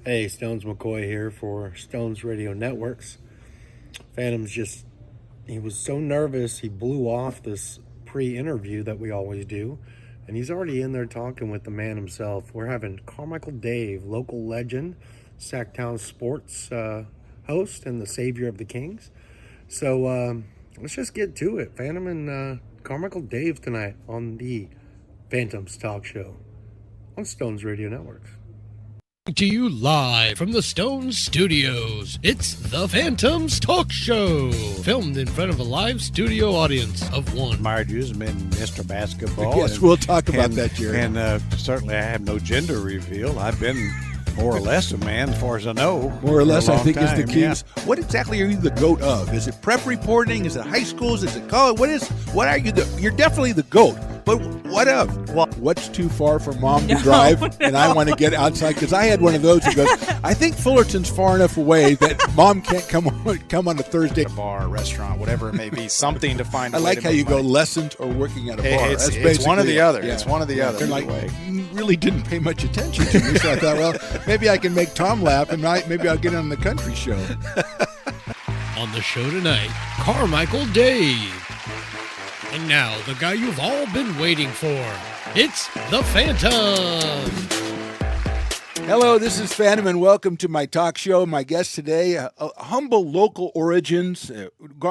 Hey, Stones McCoy here for Stones Radio Networks. He was so nervous, he blew off this pre interview that we always do. And he's already in there talking with the man himself. We're having Carmichael Dave, local legend, Sacktown sports host, and the savior of the Kings. So let's just get to it. Phantom and Carmichael Dave tonight on the Phantoms Talk Show on Stones Radio Networks. To you live from the Stones Studios, it's the Phantoms Talk Show, filmed in front of a live studio audience of one. Admired you as Mr. Basketball. Yes, we'll talk about that, Jerry. And certainly I have no gender reveal. I've been more or less a man, as far as I know. More or less, I think, time. is the key. Yeah. What exactly are you the GOAT of? Is it prep reporting? Is it high schools? Is it college? What are you? You're definitely the GOAT. But what of? Well, what's too far for mom to drive? No. And I want to get outside because I had one of those who goes, I think Fullerton's far enough away that mom can't come on a Thursday. A bar, restaurant, whatever it may be, something to find. I like how you go lessons or working at a bar. It's one or the other. Yeah. It's one or the other. They're like, really didn't pay much attention to me, so I thought, well, maybe I can make Tom laugh, and maybe I'll get on the country show. On the show tonight, Carmichael Dave. And now, the guy you've all been waiting for. It's the Phantom. Hello, this is Phantom, and welcome to my talk show. My guest today, humble local origins,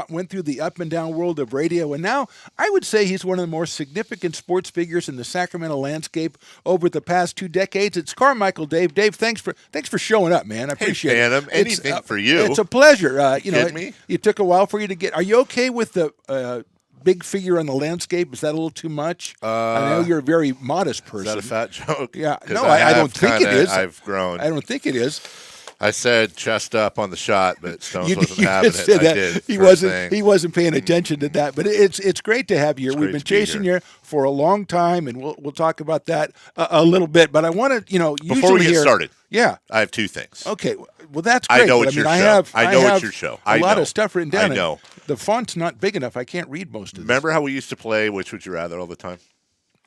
went through the up and down world of radio, and now I would say he's one of the more significant sports figures in the Sacramento landscape over the past 2 decades. It's Carmichael Dave. Dave, thanks for showing up, man. I appreciate it. Phantom, anything for you. It's a pleasure. Me? It took a while for you to get. Are you okay with the big figure on the landscape? Is that a little too much? I know you're a very modest person. Is that a fat joke? Yeah. No, I don't think it is. I've grown. I don't think it is. I said chest up on the shot, but Stones wasn't having it. That. I did. He wasn't paying attention to that. But it's great to have you here. We've been chasing you for a long time, and we'll talk about that a little bit. But I want to, before we get started, yeah, I have 2 things. Okay. Well, that's great. I know it's your show. I know it's your show. A lot of stuff written down. I know. The font's not big enough. I can't read most of it. Remember how we used to play Which Would You Rather all the time?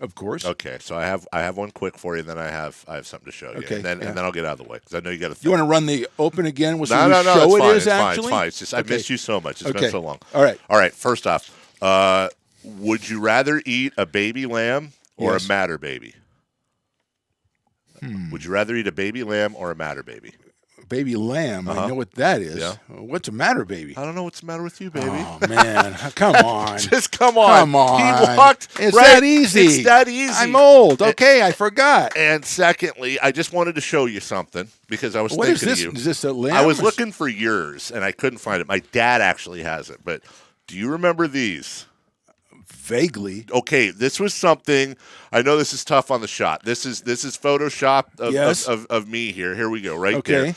Of course. Okay, so I have one quick for you, and then I have something to show you. Okay, and then I'll get out of the way because I know you got to. You want to run the open again? No, show it's fine. It's fine. It's just okay. I missed you so much. It's been so long. All right. First off, would you rather eat a baby lamb or a matter baby? Would you rather eat a baby lamb or a matter baby? Baby lamb. I know what that is. Yeah. What's the matter, baby? I don't know what's the matter with you, baby. Oh, man. Come on. Just come on. Come on. He walked. It's right. that easy. It's that easy. I'm old. Okay, I forgot. And secondly, I just wanted to show you something because I was thinking of you. Is this a lamb? I was looking for yours, and I couldn't find it. My dad actually has it. But do you remember these? Vaguely. Okay, this was something. I know this is tough on the shot. This is Photoshop of me here. Here we go, right there.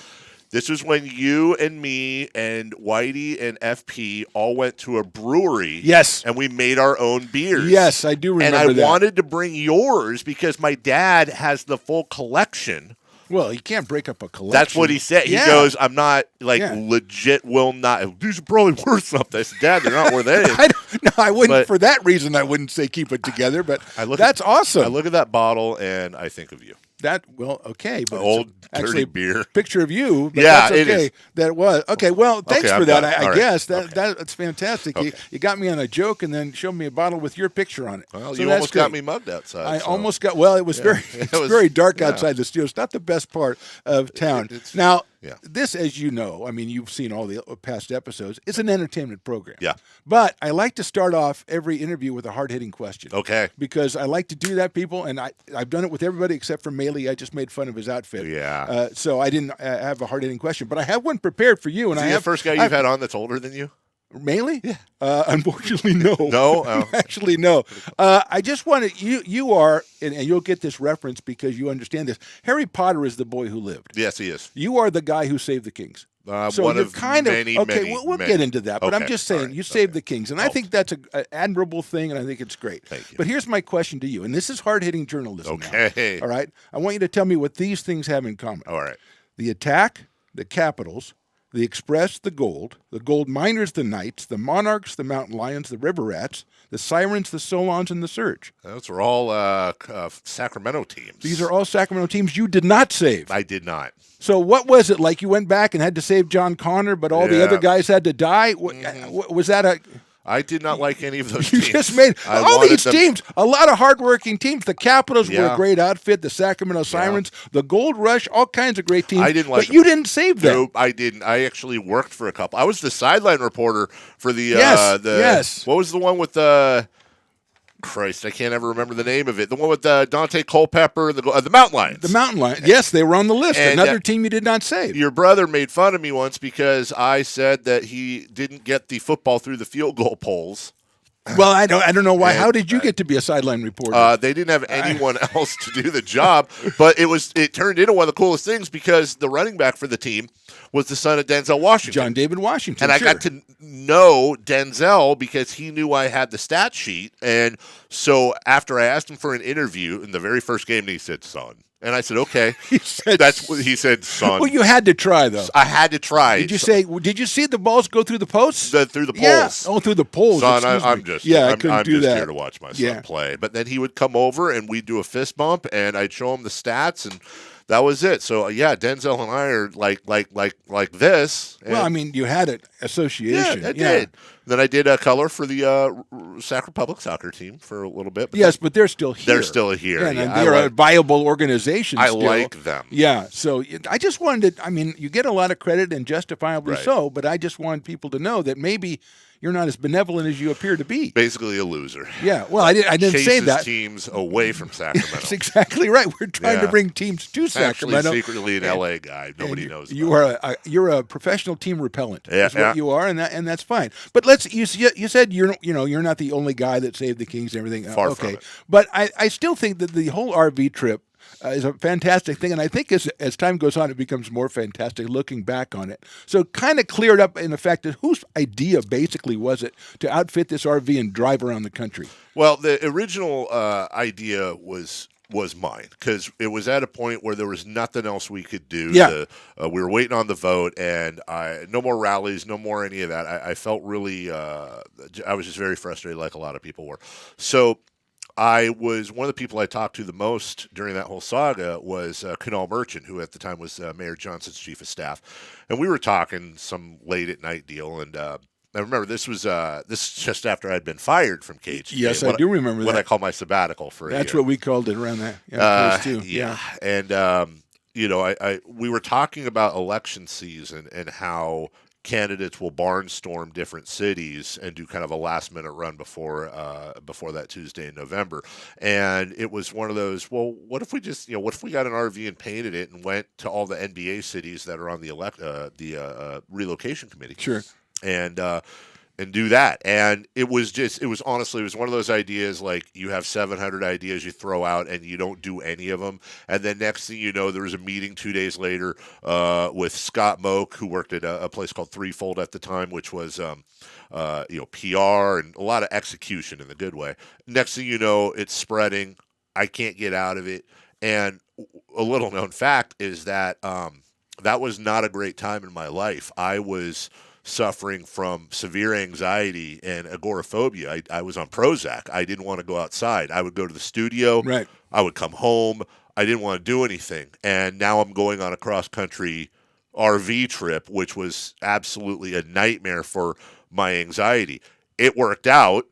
This was when you and me and Whitey and FP all went to a brewery. Yes. And we made our own beers. Yes, I do remember that. And I wanted to bring yours because my dad has the full collection. Well, you can't break up a collection. That's what he said. He goes, I'm not, legit will not. These are probably worth something. I said, Dad, they're not worth anything. I wouldn't, for that reason, I wouldn't say keep it together, but that's awesome. I look at that bottle and I think of you. Okay. But old dirty beer. Picture of you. But yeah, that's okay. It is. That was. Okay, well, thanks for that, I guess. Okay. That's fantastic. Okay. You got me on a joke and then showed me a bottle with your picture on it. Well, you almost got me mugged outside. I almost got, it was very dark outside the studio. It's not the best part of town. Now, this, as you know, I mean, you've seen all the past episodes, it's an entertainment program. Yeah. But I like to start off every interview with a hard-hitting question. Okay. Because I like to do that, people, and I've done it with everybody except for Maley. I just made fun of his outfit. Yeah. So I didn't have a hard-hitting question. But I have one prepared for you. And Is he the first guy you've had on that's older than you? Maley? Yeah. Unfortunately, no. No? Oh. Actually, no. I just wanted, you are, and you'll get this reference because you understand this, Harry Potter is the boy who lived. Yes, he is. You are the guy who saved the Kings. So one you're of kind of many, okay. many, we'll many. get into that, but I'm just saying right. you saved the Kings, and I think that's an admirable thing, and I think it's great. Thank you. But here's my question to you, and this is hard-hitting journalism. Okay. Now, all right. I want you to tell me what these things have in common. All right. The attack, the Capitals, the Express, the Gold Miners, the Knights, the Monarchs, the Mountain Lions, the River Rats, the Sirens, the Solons, and the Surge. Those were all Sacramento teams. These are all Sacramento teams you did not save. I did not. So what was it like? You went back and had to save John Connor, but all the other guys had to die? Was that a... I did not like any of those You teams. just made all these teams, a lot of hardworking teams. The Capitals were Yeah. a great outfit. The Sacramento Sirens, the Gold Rush, all kinds of great teams. I didn't like but you didn't save them. Nope, I didn't. I actually worked for a couple. I was the sideline reporter for the Yes. What was the one with the? Christ, I can't ever remember the name of it. The one with Dante Culpepper and the Mountain Lions. The Mountain Lions. Yes, they were on the list. And, Another team you did not save. Your brother made fun of me once because I said that he didn't get the football through the field goal poles. Well, I don't know why. And, How did you get to be a sideline reporter? They didn't have anyone else to do the job, but it turned into one of the coolest things because the running back for the team was the son of Denzel Washington. John David Washington. And sure. I got to know Denzel because he knew I had the stat sheet. And so after I asked him for an interview in the very first game, he said, "Son." And I said, "Okay." That's what he said, "Son." Well, you had to try, though. I had to try. Did you see the balls go through the posts? Through the poles. Yeah. Oh, through the poles. Son, excuse I'm me. just I couldn't I'm do just that. here to watch my son play. But then he would come over and we'd do a fist bump and I'd show him the stats and that was it. So Denzel and I are like this. Well, I mean, you had an association. Yeah, I did. Then I did a color for the Sac Republic soccer team for a little bit. But but they're still here. They're still here. Yeah, and they're a viable organization. I still. like them. Yeah. So I just wanted to. I mean, you get a lot of credit and justifiably so, but I just want people to know that maybe you're not as benevolent as you appear to be. Basically a loser. Yeah. Well, I didn't say that. Teams away from Sacramento. That's exactly right. We're trying to bring teams to Sacramento. Actually, secretly an LA guy. Nobody knows. You're a professional team repellent. Yeah, is what you are, and that's fine. But you said you're not the only guy that saved the Kings and everything. Far from it. But I still think that the whole RV trip is a fantastic thing, and I think as time goes on, it becomes more fantastic looking back on it. So it kind of cleared up in the fact that whose idea basically was it to outfit this RV and drive around the country? Well, the original idea was mine because it was at a point where there was nothing else we could do. Yeah. We were waiting on the vote, and no more rallies, no more any of that. I felt really, I was just very frustrated, like a lot of people were. So I was one of the people I talked to the most during that whole saga was Kunal Merchant, who at the time was Mayor Johnson's chief of staff, and we were talking some late at night deal. And I remember this was just after I'd been fired from KHJ. Yes, I do remember that. What I call my sabbatical for a year. That's what we called it around that. Yeah, too. Yeah. And we were talking about election season and how candidates will barnstorm different cities and do kind of a last minute run before that Tuesday in November. And it was one of those, well, what if we just, what if we got an RV and painted it and went to all the NBA cities that are on the relocation committee? Sure. And do that. And it was honestly one of those ideas like you have 700 ideas you throw out and you don't do any of them. And then next thing you know, there was a meeting 2 days later with Scott Moak, who worked at a place called Threefold at the time, which was PR and a lot of execution in the good way. Next thing you know, it's spreading. I can't get out of it. And a little known fact is that that was not a great time in my life. I was suffering from severe anxiety and agoraphobia. I was on Prozac. I didn't want to go outside. I would go to the studio. Right. I would come home. I didn't want to do anything. And now I'm going on a cross-country RV trip, which was absolutely a nightmare for my anxiety. It worked out.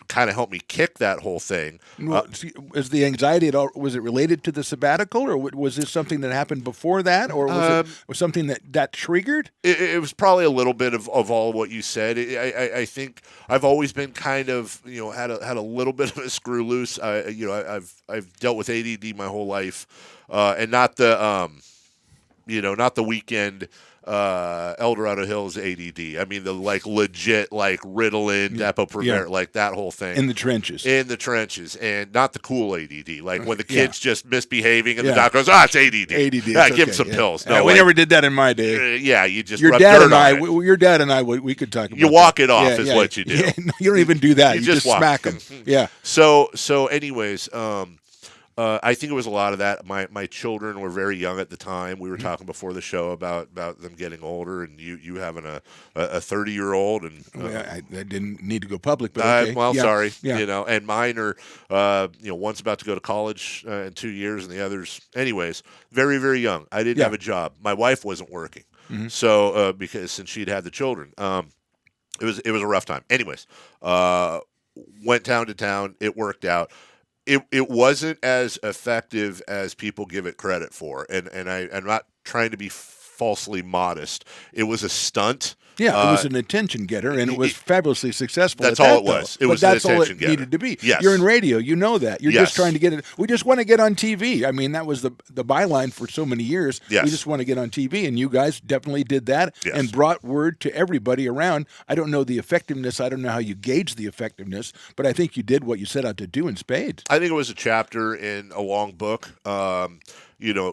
Kind of helped me kick that whole thing. Was the anxiety at all? Was it related to the sabbatical, or was this something that happened before that, or was something that triggered? It was probably a little bit of all what you said. I think I've always been kind of had a little bit of a screw loose. I've dealt with ADD my whole life, and not the weekend. El Dorado Hills ADD. I mean the legit Ritalin, Depo-Provera, like that whole thing. In the trenches, and not the cool ADD. Like when the kid's just misbehaving and the doc goes, it's ADD. ADD. Give him some pills. No, we never did that in my day. You just your rub dad dirt and I. on it. Your dad and I. We could talk about. You walk it off is what you do. You don't even do that. You just walk. smack them. Yeah. So anyways, I think it was a lot of that. My children were very young at the time. We were Mm-hmm. talking before the show about them getting older, and you having a 30-year-old, and I didn't need to go public, but okay. sorry, Yeah. and mine are one's about to go to college in 2 years, and the others, anyways, very very young. I didn't Yeah. have a job. My wife wasn't working, Mm-hmm. so because since she'd had the children, it was a rough time. Anyways, went town to town. It worked out. It wasn't as effective as people give it credit for, and I'm not trying to be falsely modest. It was a stunt. Yeah, it was an attention getter, and it was fabulously successful. That's at that, all it was. Though. It was but an that's all attention it getter. needed to be. Yes. You're in radio, you know that. You're Yes. just trying to get it. We just want to get on TV. I mean, that was the byline for so many years. Yes. We just want to get on TV, and you guys definitely did that Yes. and brought word to everybody around. I don't know the effectiveness. I don't know how you gauge the effectiveness, but I think you did what you set out to do in spades. I think it was a chapter in a long book.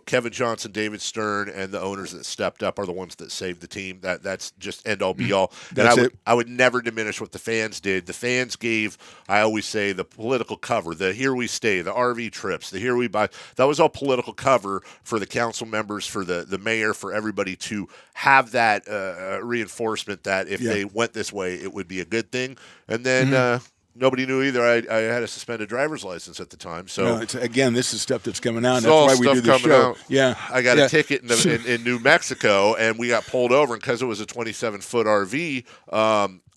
Kevin Johnson, David Stern, and the owners that stepped up are the ones that saved the team. That's just end all be all. That's and it. I would never diminish what the fans did. The fans gave, I always say, the political cover, the here we stay, the RV trips, the here we buy. That was all political cover for the council members, for the mayor, for everybody to have that reinforcement that if they went this way, it would be a good thing. And then nobody knew either. I had a suspended driver's license at the time. So again, this is stuff that's coming out. it's That's all why we stuff do the coming show. out. Yeah, I got a ticket in New Mexico, and we got pulled over, and because it was a 27-foot RV,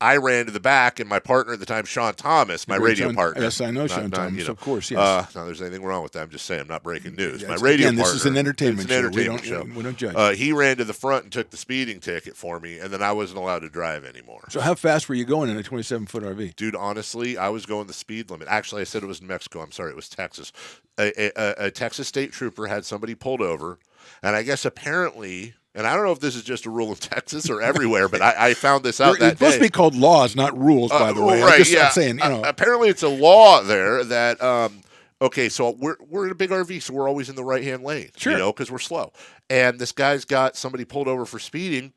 I ran to the back, and my partner at the time, Sean Thomas, my radio partner. Yes, I know Sean Thomas, of course, yes. Not there's anything wrong with that. I'm just saying, I'm not breaking news. My radio Again, partner. this is an entertainment it's an show. entertainment show. We don't judge. He ran to the front and took the speeding ticket for me, and then I wasn't allowed to drive anymore. So how fast were you going in a 27-foot RV? Dude, honestly, I was going the speed limit. Actually, I said it was in Mexico. I'm sorry, it was Texas. A Texas state trooper had somebody pulled over, and I guess apparently, and I don't know if this is just a rule in Texas or everywhere, but I found this out that It's supposed day. to be called laws, not rules, by the way. Right, I'm saying, apparently, it's a law there that. Okay, so we're in a big RV, so we're always in the right-hand lane, Sure. because we're slow. And this guy's got somebody pulled over for speeding,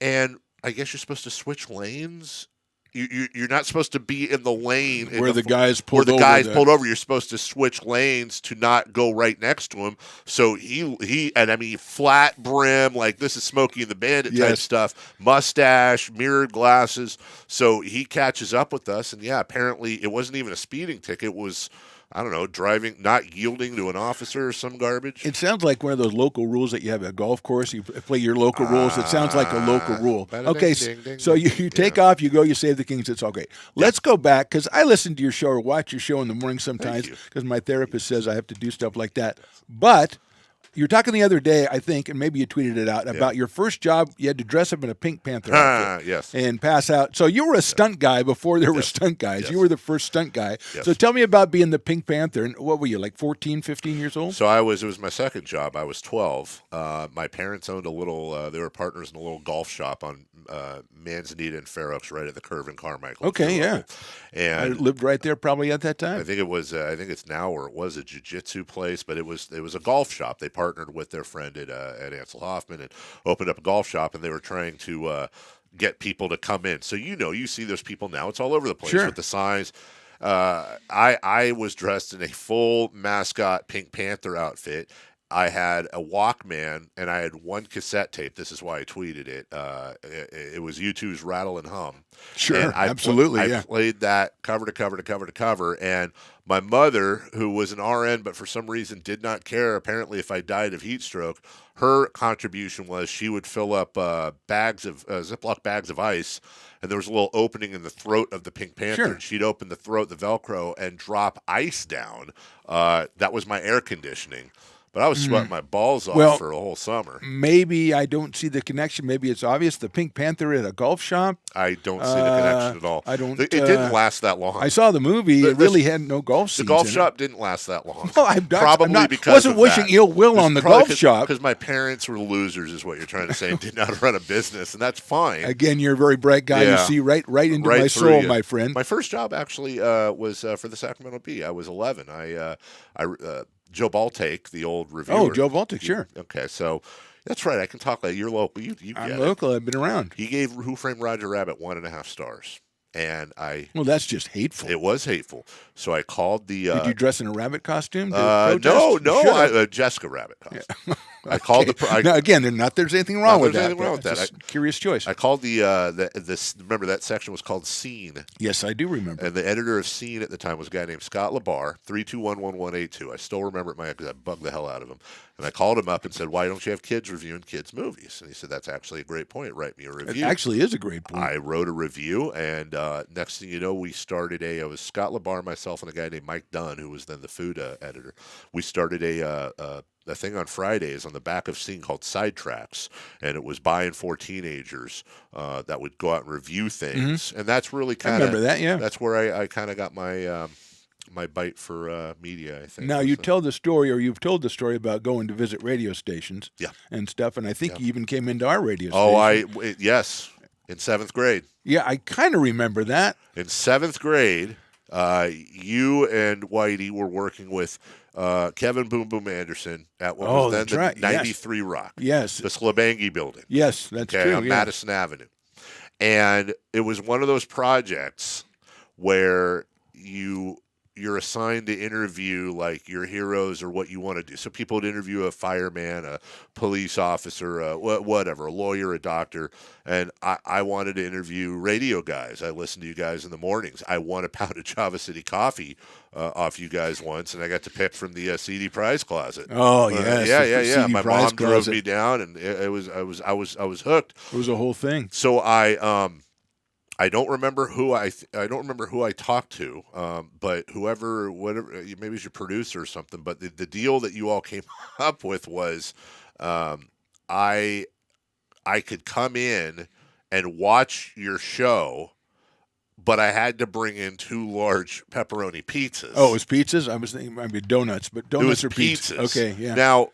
and I guess you're supposed to switch lanes. You're not supposed to be in the lane where the guy's pulled over. Where the guy's pulled over, you're supposed to switch lanes to not go right next to him. So he and I mean flat brim, like this is Smokey and the Bandit type stuff, mustache, mirrored glasses. So he catches up with us, and apparently it wasn't even a speeding ticket. It was, I don't know, driving, not yielding to an officer or some garbage. It sounds like one of those local rules that you have at a golf course. You play your local rules. It sounds like a local rule. Okay, so you take off, you go, you save the kings. It's all great. Let's go back, because I listen to your show or watch your show in the morning sometimes because my therapist says I have to do stuff like that. But you were talking the other day, I think, and maybe you tweeted it out, about your first job. You had to dress up in a Pink Panther outfit and pass out. So you were a stunt guy before there were stunt guys. You were the first stunt guy. So tell me about being the Pink Panther. And what were you, like 14, 15 years old? So it was my second job. I was 12. My parents owned a little, they were partners in a little golf shop on Manzanita and Fair Oaks, right at the curve in Carmichael. Okay, yeah. And I lived right there probably at that time. I think it was. I think it's now, or it was a jiu-jitsu place, but it was a golf shop. They partnered with their friend at Ansel Hoffman and opened up a golf shop, and they were trying to get people to come in. So you see those people now. It's all over the place with the signs. I was dressed in a full mascot Pink Panther outfit. I had a Walkman, and I had one cassette tape. This is why I tweeted it. It was U2's Rattle and Hum. Sure, absolutely, I played that cover to cover to cover to cover, and my mother, who was an RN but for some reason did not care, apparently, if I died of heat stroke, her contribution was she would fill up Ziploc bags of ice, and there was a little opening in the throat of the Pink Panther. Sure. She'd open the throat, the Velcro, and drop ice down. That was my air conditioning. But I was sweating my balls off for a whole summer. Maybe I don't see the connection. Maybe it's obvious. The Pink Panther at a golf shop. I don't see the connection at all. I don't. It didn't last that long. I saw the movie. It really had no golf scenes. The golf in shop didn't last that long. Well, wasn't wishing ill will on the golf shop. Because my parents were losers, is what you're trying to say, and didn't know how to run a business, and that's fine. Again, you're a very bright guy. Yeah. You see right into my soul, my friend. My first job actually was for the Sacramento Bee. I was 11. Joe Baltake, the old reviewer. Oh, Joe Baltic, sure. Okay, so that's right. I can talk like you're local. You get I'm it. local. I've been around. He gave Who Framed Roger Rabbit 1.5 stars. And Well, that's just hateful. it was hateful. So I called the. Did you dress in a rabbit costume? To No, protest? You should've. Jessica Rabbit costume. I called the. Now, again, there's anything wrong with that. Anything wrong with that. It's a curious choice. I called this. Remember that section was called Scene, Yes, I do remember. and the editor of Scene at the time was a guy named Scott LaBar, 3211182. I still remember it. Because I bugged the hell out of him, and I called him up and said, "Why don't you have kids reviewing kids' movies?" And he said, "That's actually a great point. Write me a It review." actually is a great point. I wrote a review, and next thing you know, we started it was Scott LaBar, myself, and a guy named Mike Dunn, who was then the food editor. We started a thing on Fridays on the back of Scene called Sidetracks, and it was by and for teenagers that would go out and review things, and that's really kind of remember that, yeah. That's where I kind of got my my bite for media, I think. Now, you tell the story, or you've told the story about going to visit radio stations and stuff, and I think you even came into our radio station. Yes, in 7th grade. Yeah, I kind of remember that. In 7th grade, you and Whitey were working with Kevin Boom Boom Anderson at what was then the 93 Rock. Yes. The Slabangi building. Yes, that's true. On Madison Avenue. And it was one of those projects where you're assigned to interview like your heroes or what you want to do. So people would interview a fireman, a police officer, whatever, a lawyer, a doctor. And I wanted to interview radio guys. I listened to you guys in the mornings. I won a pound of Java City coffee off you guys once, and I got to pick from the CD prize closet. Oh yes, yeah. CD My prize mom drove closet. me down, and I was hooked. It was a whole thing. So I don't remember who I talked to, but whatever, maybe it's your producer or something. But the deal that you all came up with was, I could come in and watch your show, but I had to bring in 2 large pepperoni pizzas. Oh, it was pizzas? I was thinking maybe donuts, but donuts It or was pizzas. Okay, yeah. Now,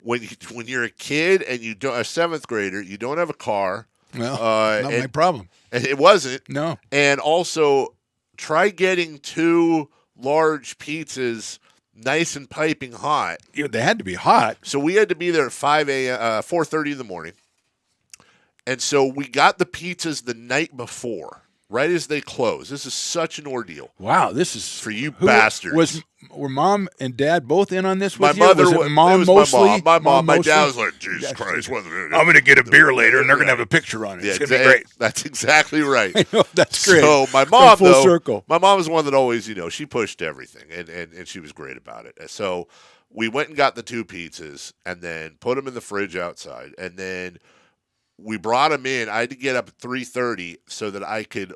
when you're a kid and a 7th grader, you don't have a car. Well, not my problem. And it wasn't. No. And also, try getting 2 large pizzas nice and piping hot. Yeah, they had to be hot. So we had to be there at 4:30 in the morning. And so we got the pizzas the night before, right as they closed. This is such an ordeal. Wow, this is for you bastards. Were Mom and Dad both in on this My with mother you? Was it Mom it was mostly? My mom. My mostly? dad was like, Jesus Christ. I'm going to get a beer later, and they're going to have a picture on it. Yeah, it's going to be great. That's exactly right. I know, that's great. So my mom, full circle. My mom was one that always, she pushed everything, and she was great about it. So we went and got the 2 pizzas, and then put them in the fridge outside, and then we brought them in. I had to get up at 3:30 so that I could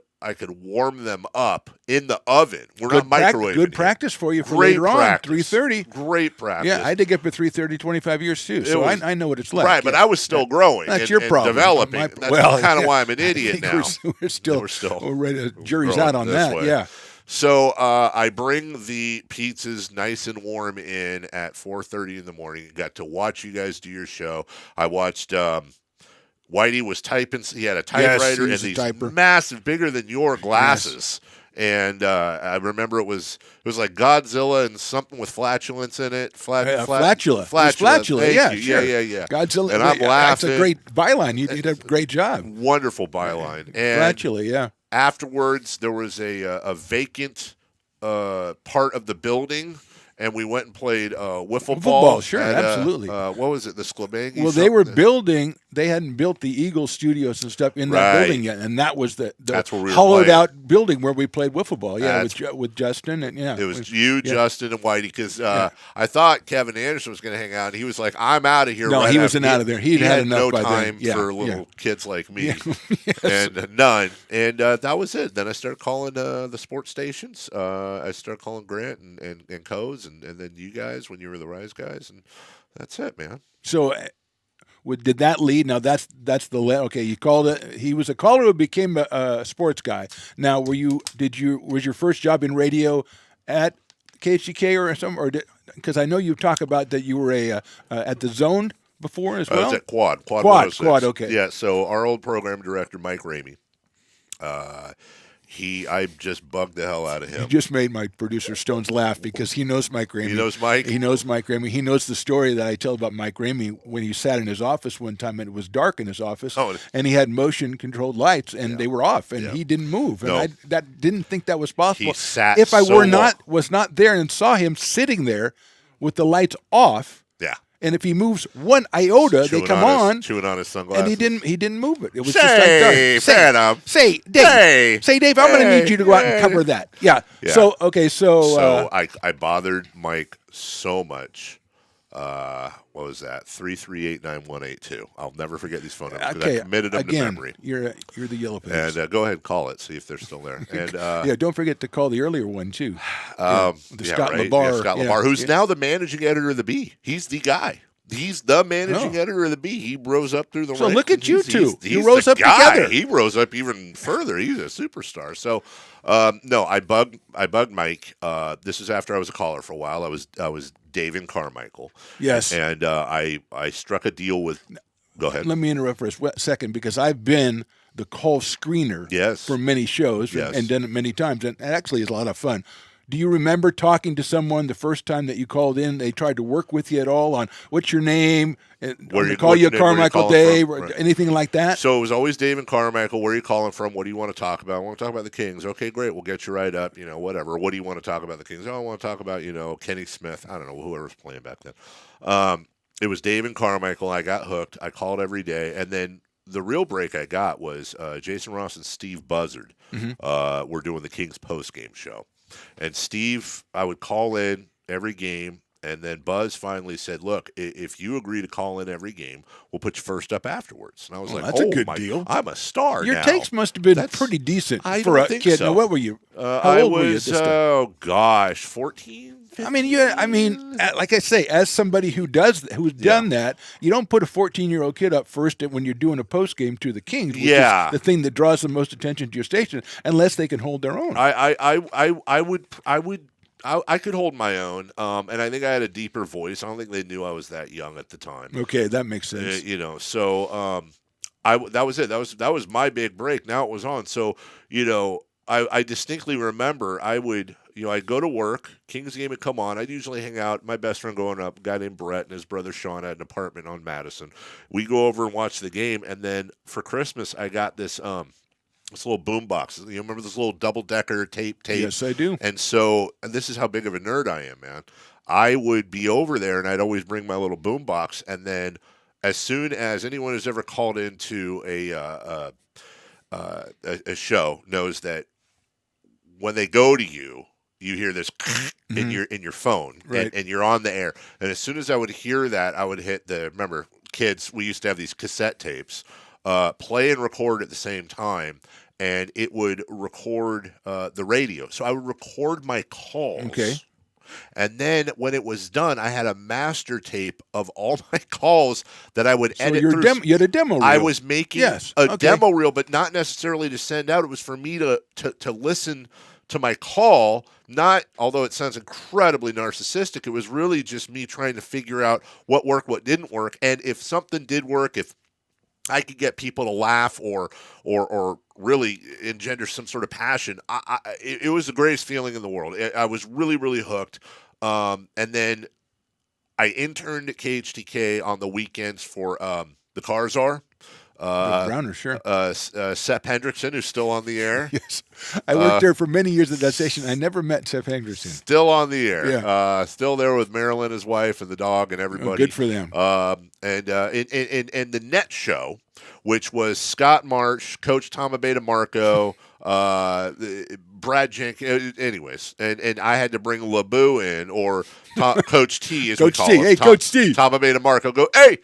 warm them up in the oven. We're not microwaving. Good practice for you for Great later practice. on. 3:30. Great practice. Yeah, I had to get up at 3:30 25 years too, so I know what it's like. Right, but I was still growing. That's your problem. Developing. That's kind of why I'm an idiot now. We're still ready. Jury's growing out on this that. way. Yeah. So I bring the pizzas nice and warm in at 4:30 in the morning. Got to watch you guys do your show. I watched. Whitey was typing. He had a typewriter and these massive, bigger than your glasses. Yes. And I remember it was like Godzilla and something with flatulence in it. Flatula. Thank Yeah, you. Sure. Yeah. Godzilla. And I'm laughing. That's a great byline. You did a great job. Wonderful byline. And Flatula, yeah. afterwards, there was a vacant part of the building. And we went and played wiffle ball. Sure, at, absolutely. What was it? The Slabangi? Well, they were building. They hadn't built the Eagle Studios and stuff in that building yet, and that was the That's where we were hollowed playing. Out building where we played wiffle ball. Yeah, with Justin and It was you, Justin, and Whitey. Because I thought Kevin Anderson was going to hang out. And he was like, "I'm out of here." No, right he wasn't out of there. He had enough no by time then. for little kids like me, Yes. and none. And that was it. Then I started calling the sports stations. I started calling Grant and Coes, and then you guys when you were the Rise guys, and that's it, man. So, did that lead? Now that's the okay. You called it. He was a caller who became a sports guy. Now, was your first job in radio at KHTK or something, or because I know you talk about that you were at the Zone before as well. I was at Quad. Quad. Okay. Yeah. So our old program director, Mike Ramey, I just bugged the hell out of him. You just made my producer Stones laugh because he knows Mike Ramey. He knows Mike? He knows Mike Ramey. He knows the story that I tell about Mike Ramey when he sat in his office one time and it was dark in his office, and he had motion-controlled lights, and they were off, and he didn't move. And I didn't think that was possible. He sat if I so was not there and saw him sitting there with the lights off. Yeah. And if he moves one iota, they come on. Chewing on his sunglasses. And he didn't move it. It was just like Phantom. Say, Dave. Dave, I'm going to need you to go out and cover that. Yeah. So, okay, so I bothered Mike so much. What was that? 3389182. I'll never forget these phone numbers because I committed them to memory. You're the yellow pages. And go ahead and call it. See if they're still there. And don't forget to call the earlier one too. Scott LaBar. Scott LaBar, who's now the managing editor of the Bee. He's the guy. He's the managing editor of the Bee. He rose up through the ranks. So look at you two. You rose up together. He rose up even further. He's a superstar. So no, I bugged Mike. This is after I was a caller for a while. I was Dave in Carmichael. Yes. And I struck a deal with. Go ahead. Let me interrupt for a second because I've been the call screener for many shows and done it many times, and actually it's a lot of fun. Do you remember talking to someone the first time that you called in? They tried to work with you at all on what's your name? Call you Carmichael Dave or anything like that? So it was always Dave and Carmichael. Where are you calling from? What do you want to talk about? I want to talk about the Kings. Okay, great. We'll get you right up. Whatever. What do you want to talk about the Kings? Oh, I want to talk about Kenny Smith. I don't know whoever was playing back then. It was Dave and Carmichael. I got hooked. I called every day, and then the real break I got was Jason Ross and Steve Buzzard were doing the Kings post-game show. And Steve, I would call in every game, and then Buzz finally said, look, if you agree to call in every game, we'll put you first up afterwards. And I was like, that's a good deal. I'm a star Your now. takes must have been pretty decent for a kid. So. Now, what were you? How old were you at this time? 14? 15? Like I say, as somebody who's done that, you don't put a 14-year-old kid up first when you're doing a post game to the Kings, which is the thing that draws the most attention to your station, unless they can hold their own. I could hold my own, and I think I had a deeper voice. I don't think they knew I was that young at the time. Okay, that makes sense. So that was it. That was my big break. Now it was on. So I distinctly remember I'd go to work, Kings game would come on. I'd usually hang out. My best friend growing up, a guy named Brett and his brother Sean had an apartment on Madison. We go over and watch the game, and then for Christmas I got this little boom box. You remember this little double-decker tape? Yes, I do. And this is how big of a nerd I am, man. I would be over there, and I'd always bring my little boom box, and then as soon as anyone who's ever called into a show knows that when they go to you, you hear this in your phone, right. and you're on the air. And as soon as I would hear that, I would hit remember, kids, we used to have these cassette tapes, play and record at the same time, and it would record the radio. So I would record my calls. Okay. And then when it was done, I had a master tape of all my calls that I would edit through. You had a demo reel. I was making a demo reel, but not necessarily to send out. It was for me to listen to my call, although it sounds incredibly narcissistic, it was really just me trying to figure out what worked, what didn't work. And if something did work, if I could get people to laugh or really engender some sort of passion, it was the greatest feeling in the world. I was really, really hooked. And then I interned at KHTK on the weekends for the Car Czar. Browner, sure. Seth Hendrickson, who's still on the air. Yes. I worked there for many years at that station. I never met Seth Hendrickson. Still on the air. Yeah. Still there with Marilyn, his wife, and the dog, and everybody. Oh, good for them. And the Net Show, which was Scott Marsh, Coach Tom Abeta Marco, Brad Jenkins, anyways. And I had to bring LeBou in, or Coach T, as we call him. Hey, Coach T. Tom Abeta Marco, go, hey,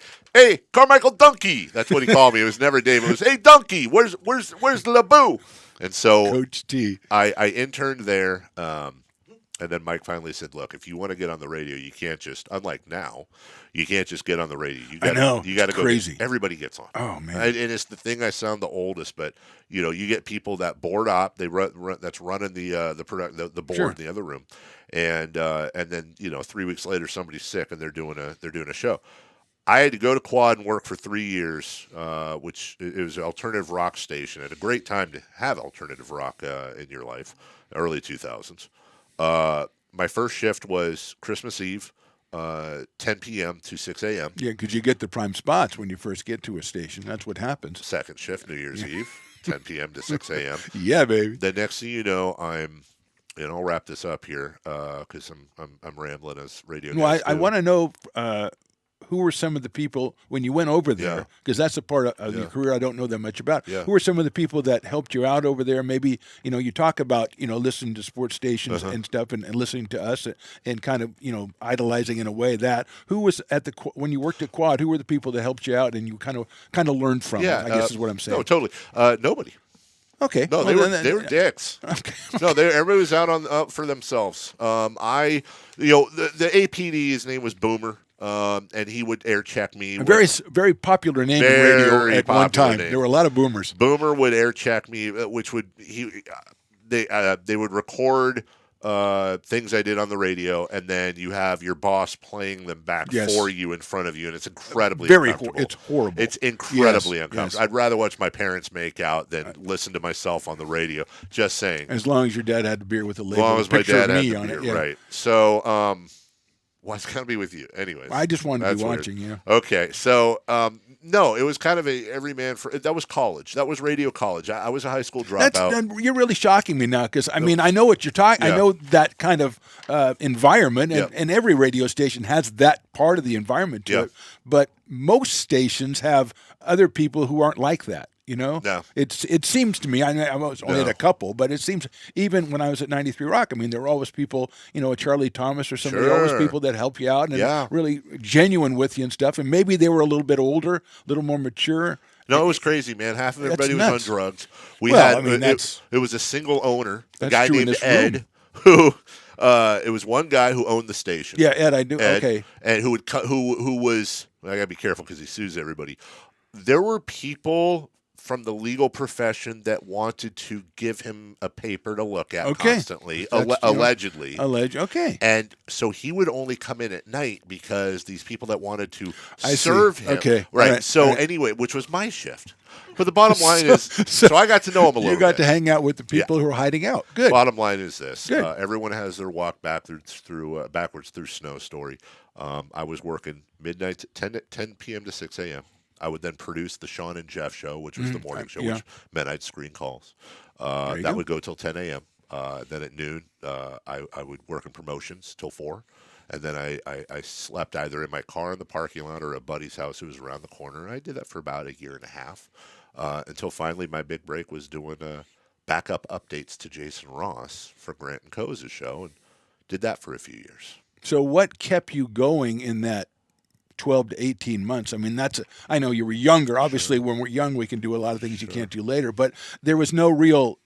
Carmichael Donkey. That's what he called me. It was never Dave. It was, hey, Donkey, where's LeBou? And so Coach T. I interned there, and then Mike finally said, look, if you want to get on the radio, you can't just, unlike now, you can't just get on the radio. You got to go. Crazy. Everybody gets on. Oh, man. And it's the thing, I sound the oldest, but you get people that board op, they run that's running the board Sure. in the other room, and then 3 weeks later somebody's sick and they're doing a show. I had to go to Quad and work for 3 years, which it was an alternative rock station. At a great time to have alternative rock in your life, early 2000s. My first shift was Christmas Eve, 10 p.m. to 6 a.m. Yeah, because you get the prime spots when you first get to a station. That's what happens. Second shift, New Year's Eve, 10 p.m. to 6 a.m. Yeah, baby. The next thing you know, and I'll wrap this up here because I'm rambling as radio. Well, I do. want to know who were some of the people when you went over there, because that's a part of your career I don't know that much about. Yeah. Who were some of the people that helped you out over there? Maybe, you talk about, listening to sports stations and stuff and listening to us and kind of, idolizing in a way that. Who was when you worked at Quad, who were the people that helped you out and you kind of learned from it, I guess is what I'm saying. No, totally. Nobody. Okay. No, they were dicks. Okay. No, everybody was out for themselves. The APD, his name was Boomer. And he would air check me. A very popular name in radio at one time. Name. There were a lot of boomers. Boomer would air check me, which would they would record things I did on the radio, and then you have your boss playing them back for you in front of you, and it's incredibly uncomfortable. It's horrible. It's incredibly uncomfortable. Yes. I'd rather watch my parents make out than listen to myself on the radio. Just saying. As long as your dad had a beer with a label, as long as my picture dad of me had the on beer, it. Yeah. right? So. Well, it's going to be with you. Anyways. I just wanted to be weird. watching, yeah. Okay. So, no, it was kind of a everyman. That was college. That was radio college. I was a high school dropout. You're really shocking me now because, I mean, I know what you're talking. Yeah. I know that kind of environment, and, Yeah. and every radio station has that part of the environment to Yeah. it. But most stations have other people who aren't like that. No. It seems to me, I was only at a couple, but it seems even when I was at 93 Rock, I mean, there were always people, Charlie Thomas or somebody, always people that help you out and really genuine with you and stuff. And maybe they were a little bit older, a little more mature. No, it was crazy, man. Half of everybody was on drugs. It was a single owner, a guy named Ed, who it was one guy who owned the station. Yeah, Ed, I do. Ed, okay. And who was, I got to be careful because he sues everybody. There were people from the legal profession that wanted to give him a paper to look at constantly, allegedly. Okay. And so he would only come in at night because these people that wanted to serve him. Okay. Right. Anyway, which was my shift. But the bottom line is, so I got to know him a little bit. You got to hang out with the people who are hiding out. Good. Bottom line is this. Good. Everyone has their walk backwards through snow story. I was working midnight, 10 p.m. to 6 a.m. I would then produce the Sean and Jeff show, which was the morning show, which meant I'd screen calls. That would go till 10 a.m. Then at noon, I would work in promotions till 4. And then I slept either in my car in the parking lot or a buddy's house who was around the corner. And I did that for about a year and a half until finally my big break was doing backup updates to Jason Ross for Grant and Coe's show, and did that for a few years. So what kept you going in that 12 to 18 months? I mean, I know you were younger. Obviously, when we're young, we can do a lot of things you can't do later. But there was no real,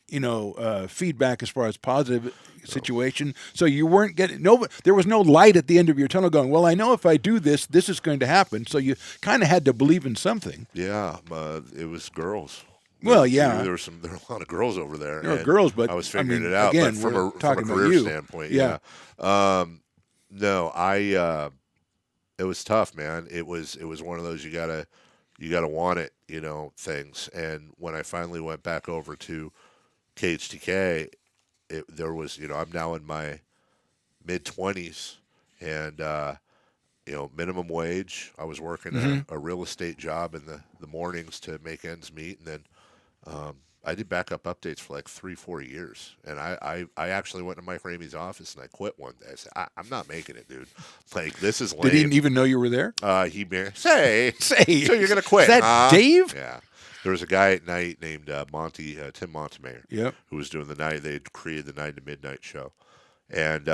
feedback as far as positive situation. So you weren't getting there was no light at the end of your tunnel going, well, I know if I do this, this is going to happen. So you kind of had to believe in something. Yeah, it was girls. Well, yeah, there were a lot of girls over there. There were girls, but I was figuring it out. Again, but from a career standpoint, it was tough, man. It was one of those you gotta want it, things. And when I finally went back over to KHTK, there was, I'm now in my mid-20s, and minimum wage. I was working a real estate job in the mornings to make ends meet, and then I did backup updates for like 3-4 years, and I actually went to Mike Ramey's office and I quit one day. I said, I'm not making it, dude. Like, this is lame. Did he even know you were there? He say, so you're gonna quit? Is that Dave? Yeah. There was a guy at night named Tim Montemayor, yep, who was doing the night. They had created the 9 to midnight show, and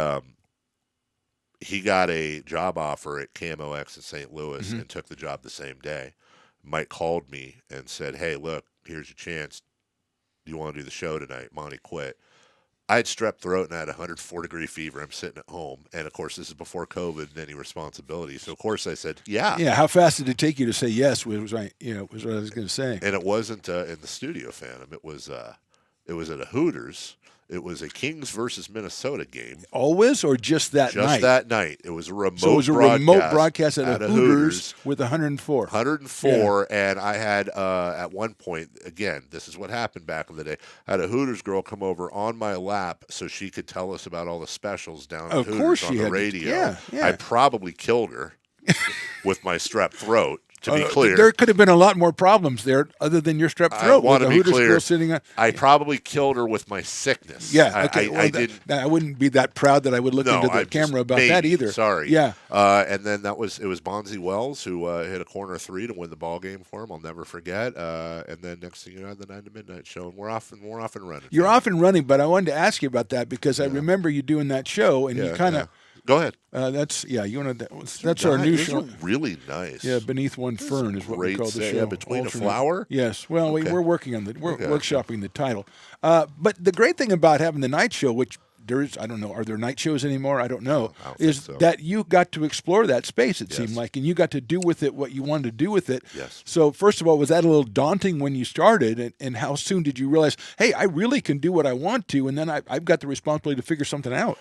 he got a job offer at KMOX in St. Louis and took the job the same day. Mike called me and said, "Hey, look, here's your chance. Do you want to do the show tonight?" Monty quit. I had strep throat and I had 104-degree fever. I'm sitting at home. And, of course, this is before COVID and any responsibility. So, of course, I said, yeah. Yeah, how fast did it take you to say yes was what I was going to say. And it wasn't in the studio, Phantom. It was at a Hooters. It was a Kings versus Minnesota game. Always, or just that night? Just that night. It was a remote So it was a remote broadcast at a Hooters with 104. 104, and I had, at one point, again, this is what happened back in the day, I had a Hooters girl come over on my lap so she could tell us about all the specials down at Hooters on the radio. I probably killed her with my strep throat. To be clear, there could have been a lot more problems there other than your strep throat. I want to be clear. Sitting on, I probably killed her with my sickness. Yeah, okay. I didn't. I wouldn't be that proud that I would look into the camera about that either. Sorry. Yeah. And then it was Bonzi Wells who hit a corner three to win the ball game for him. I'll never forget. And then next thing you know, the 9 to midnight show, and we're off and running. You're off and running, but I wanted to ask you about that because I remember you doing that show, and you kind of. Go ahead. That's our new show. Really nice. Yeah, Beneath One Fern is what we call the show. Yeah, Between a Flower. Yes. Well, we're working on workshopping the title. But the great thing about having the night show, which there is, I don't know, are there night shows anymore? I don't know. Is that you got to explore that space? It seemed like, and you got to do with it what you wanted to do with it. Yes. So first of all, was that a little daunting when you started, and how soon did you realize, hey, I really can do what I want to, and then I've got the responsibility to figure something out?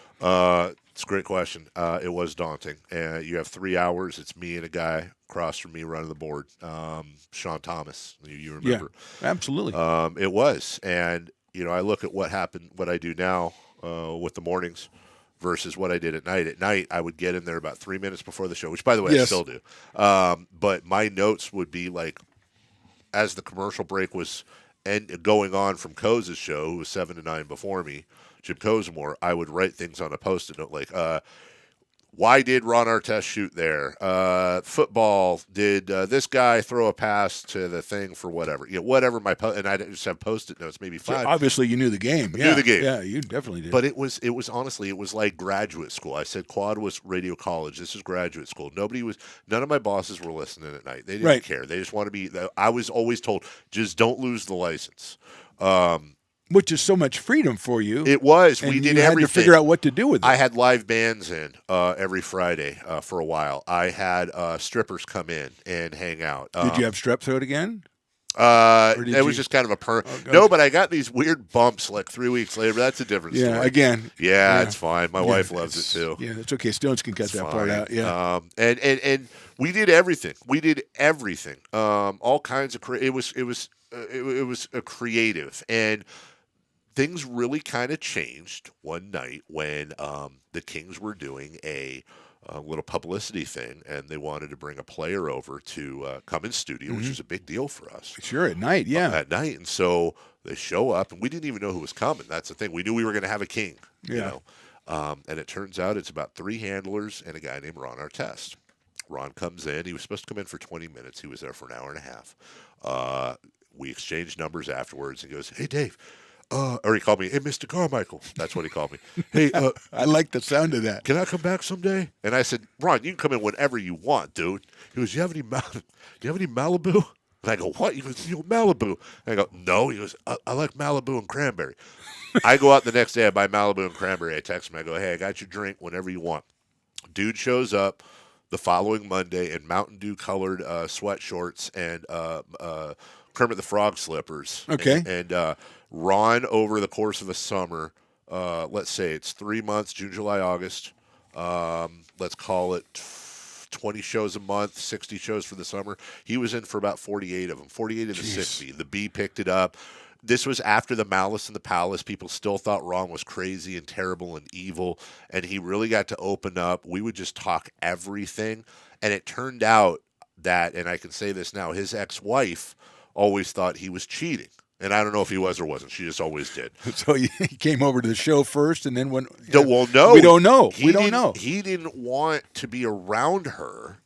It's a great question. It was daunting. You have 3 hours. It's me and a guy across from me running the board, Sean Thomas. You remember? Yeah, absolutely. It was. And, I look at what happened, what I do now with the mornings versus what I did at night. At night, I would get in there about 3 minutes before the show, which, by the way, I still do. But my notes would be like, as the commercial break was going on from Coze's show, who was 7 to 9 before me, Jim Cozumore, I would write things on a Post-it note like, why did Ron Artest shoot there? Football, did this guy throw a pass to the thing for whatever? Whatever and I just have Post-it notes, maybe 5. So obviously, you knew the game. Knew the game. Yeah, you definitely did. But it was honestly, it was like graduate school. I said Quad was radio college. This is graduate school. None of my bosses were listening at night. They didn't care. They just want to be. I was always told, just don't lose the license. Which is so much freedom for you. It was. And we did you everything. had to figure out what to do with it. I had live bands in every Friday for a while. I had strippers come in and hang out. Did you have strep throat again? It was just kind of a No, but I got these weird bumps like 3 weeks later. But that's a different story. Yeah, again. Yeah, it's fine. My wife loves it too. Yeah, it's okay. Stones can cut that part out. Yeah. And we did everything. All kinds of it was a creative, and things really kind of changed one night when the Kings were doing a little publicity thing, and they wanted to bring a player over to come in studio, which was a big deal for us. Sure, at night, yeah. At night, and so they show up, and we didn't even know who was coming. That's the thing. We knew we were going to have a King, and it turns out it's about 3 handlers and a guy named Ron Artest. Ron comes in. He was supposed to come in for 20 minutes. He was there for an hour and a half. We exchanged numbers afterwards, and he goes, "Hey, Dave." Or he called me, "Hey, Mr. Carmichael." That's what he called me. "Hey, I like the sound of that. Can I come back someday?" And I said, "Ron, you can come in whenever you want, dude." He goes, "Do you have any Malibu?" And I go, "What?" He goes, "Malibu." And I go, "No." He goes, I like Malibu and cranberry." I go out the next day, I buy Malibu and cranberry. I text him, I go, "Hey, I got your drink whenever you want." Dude shows up the following Monday in Mountain Dew colored sweat shorts and Kermit the Frog slippers. Okay. And Ron, over the course of a summer, let's say it's 3 months, June, July, August. Let's call it 20 shows a month, 60 shows for the summer. He was in for about 48 of them, 48 of the 60. The B picked it up. This was after the Malice in the Palace. People still thought Ron was crazy and terrible and evil, and he really got to open up. We would just talk everything, and it turned out that, and I can say this now, his ex-wife always thought he was cheating. And I don't know if he was or wasn't. She just always did. So he came over to the show first, and then when... Well, no. We don't know. We don't know. He didn't want to be around her.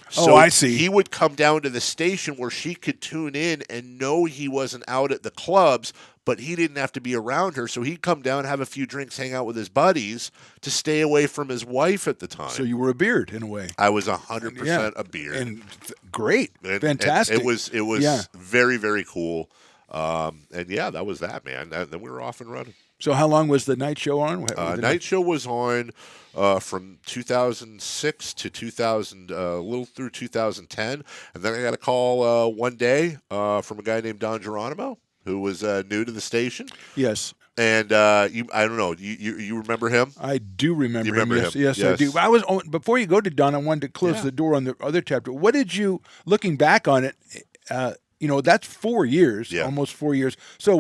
So I see. He would come down to the station where she could tune in and know he wasn't out at the clubs, but he didn't have to be around her. So he'd come down, have a few drinks, hang out with his buddies to stay away from his wife at the time. So you were a beard in a way. I was 100% a beard. And great. Fantastic. And it was very, very cool. And yeah, that was that, man. Then we were off and running. So how long was the night show on? Night show was on from 2006 to 2000, a little through 2010, and then I got a call one day from a guy named Don Geronimo, who was new to the station. Yes. And I don't know. You remember him? I do remember, You remember him. Yes, him? yes, I do. Before you go to Don, I wanted to close the door on the other chapter. What did you, looking back on it, that's 4 years, almost 4 years. So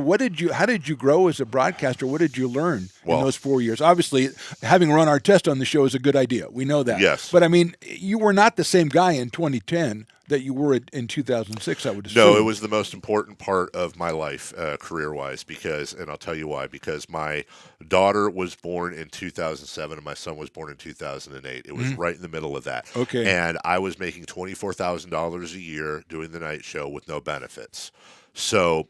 how did you grow as a broadcaster? What did you learn in those 4 years? Obviously, having run our test on the show is a good idea. We know that. Yes. But I mean, you were not the same guy in 2010 that you were in 2006, I would assume. No, it was the most important part of my life, career-wise, and I'll tell you why, because my daughter was born in 2007 and my son was born in 2008. It was right in the middle of that. Okay. And I was making $24,000 a year doing the night show with no benefits. So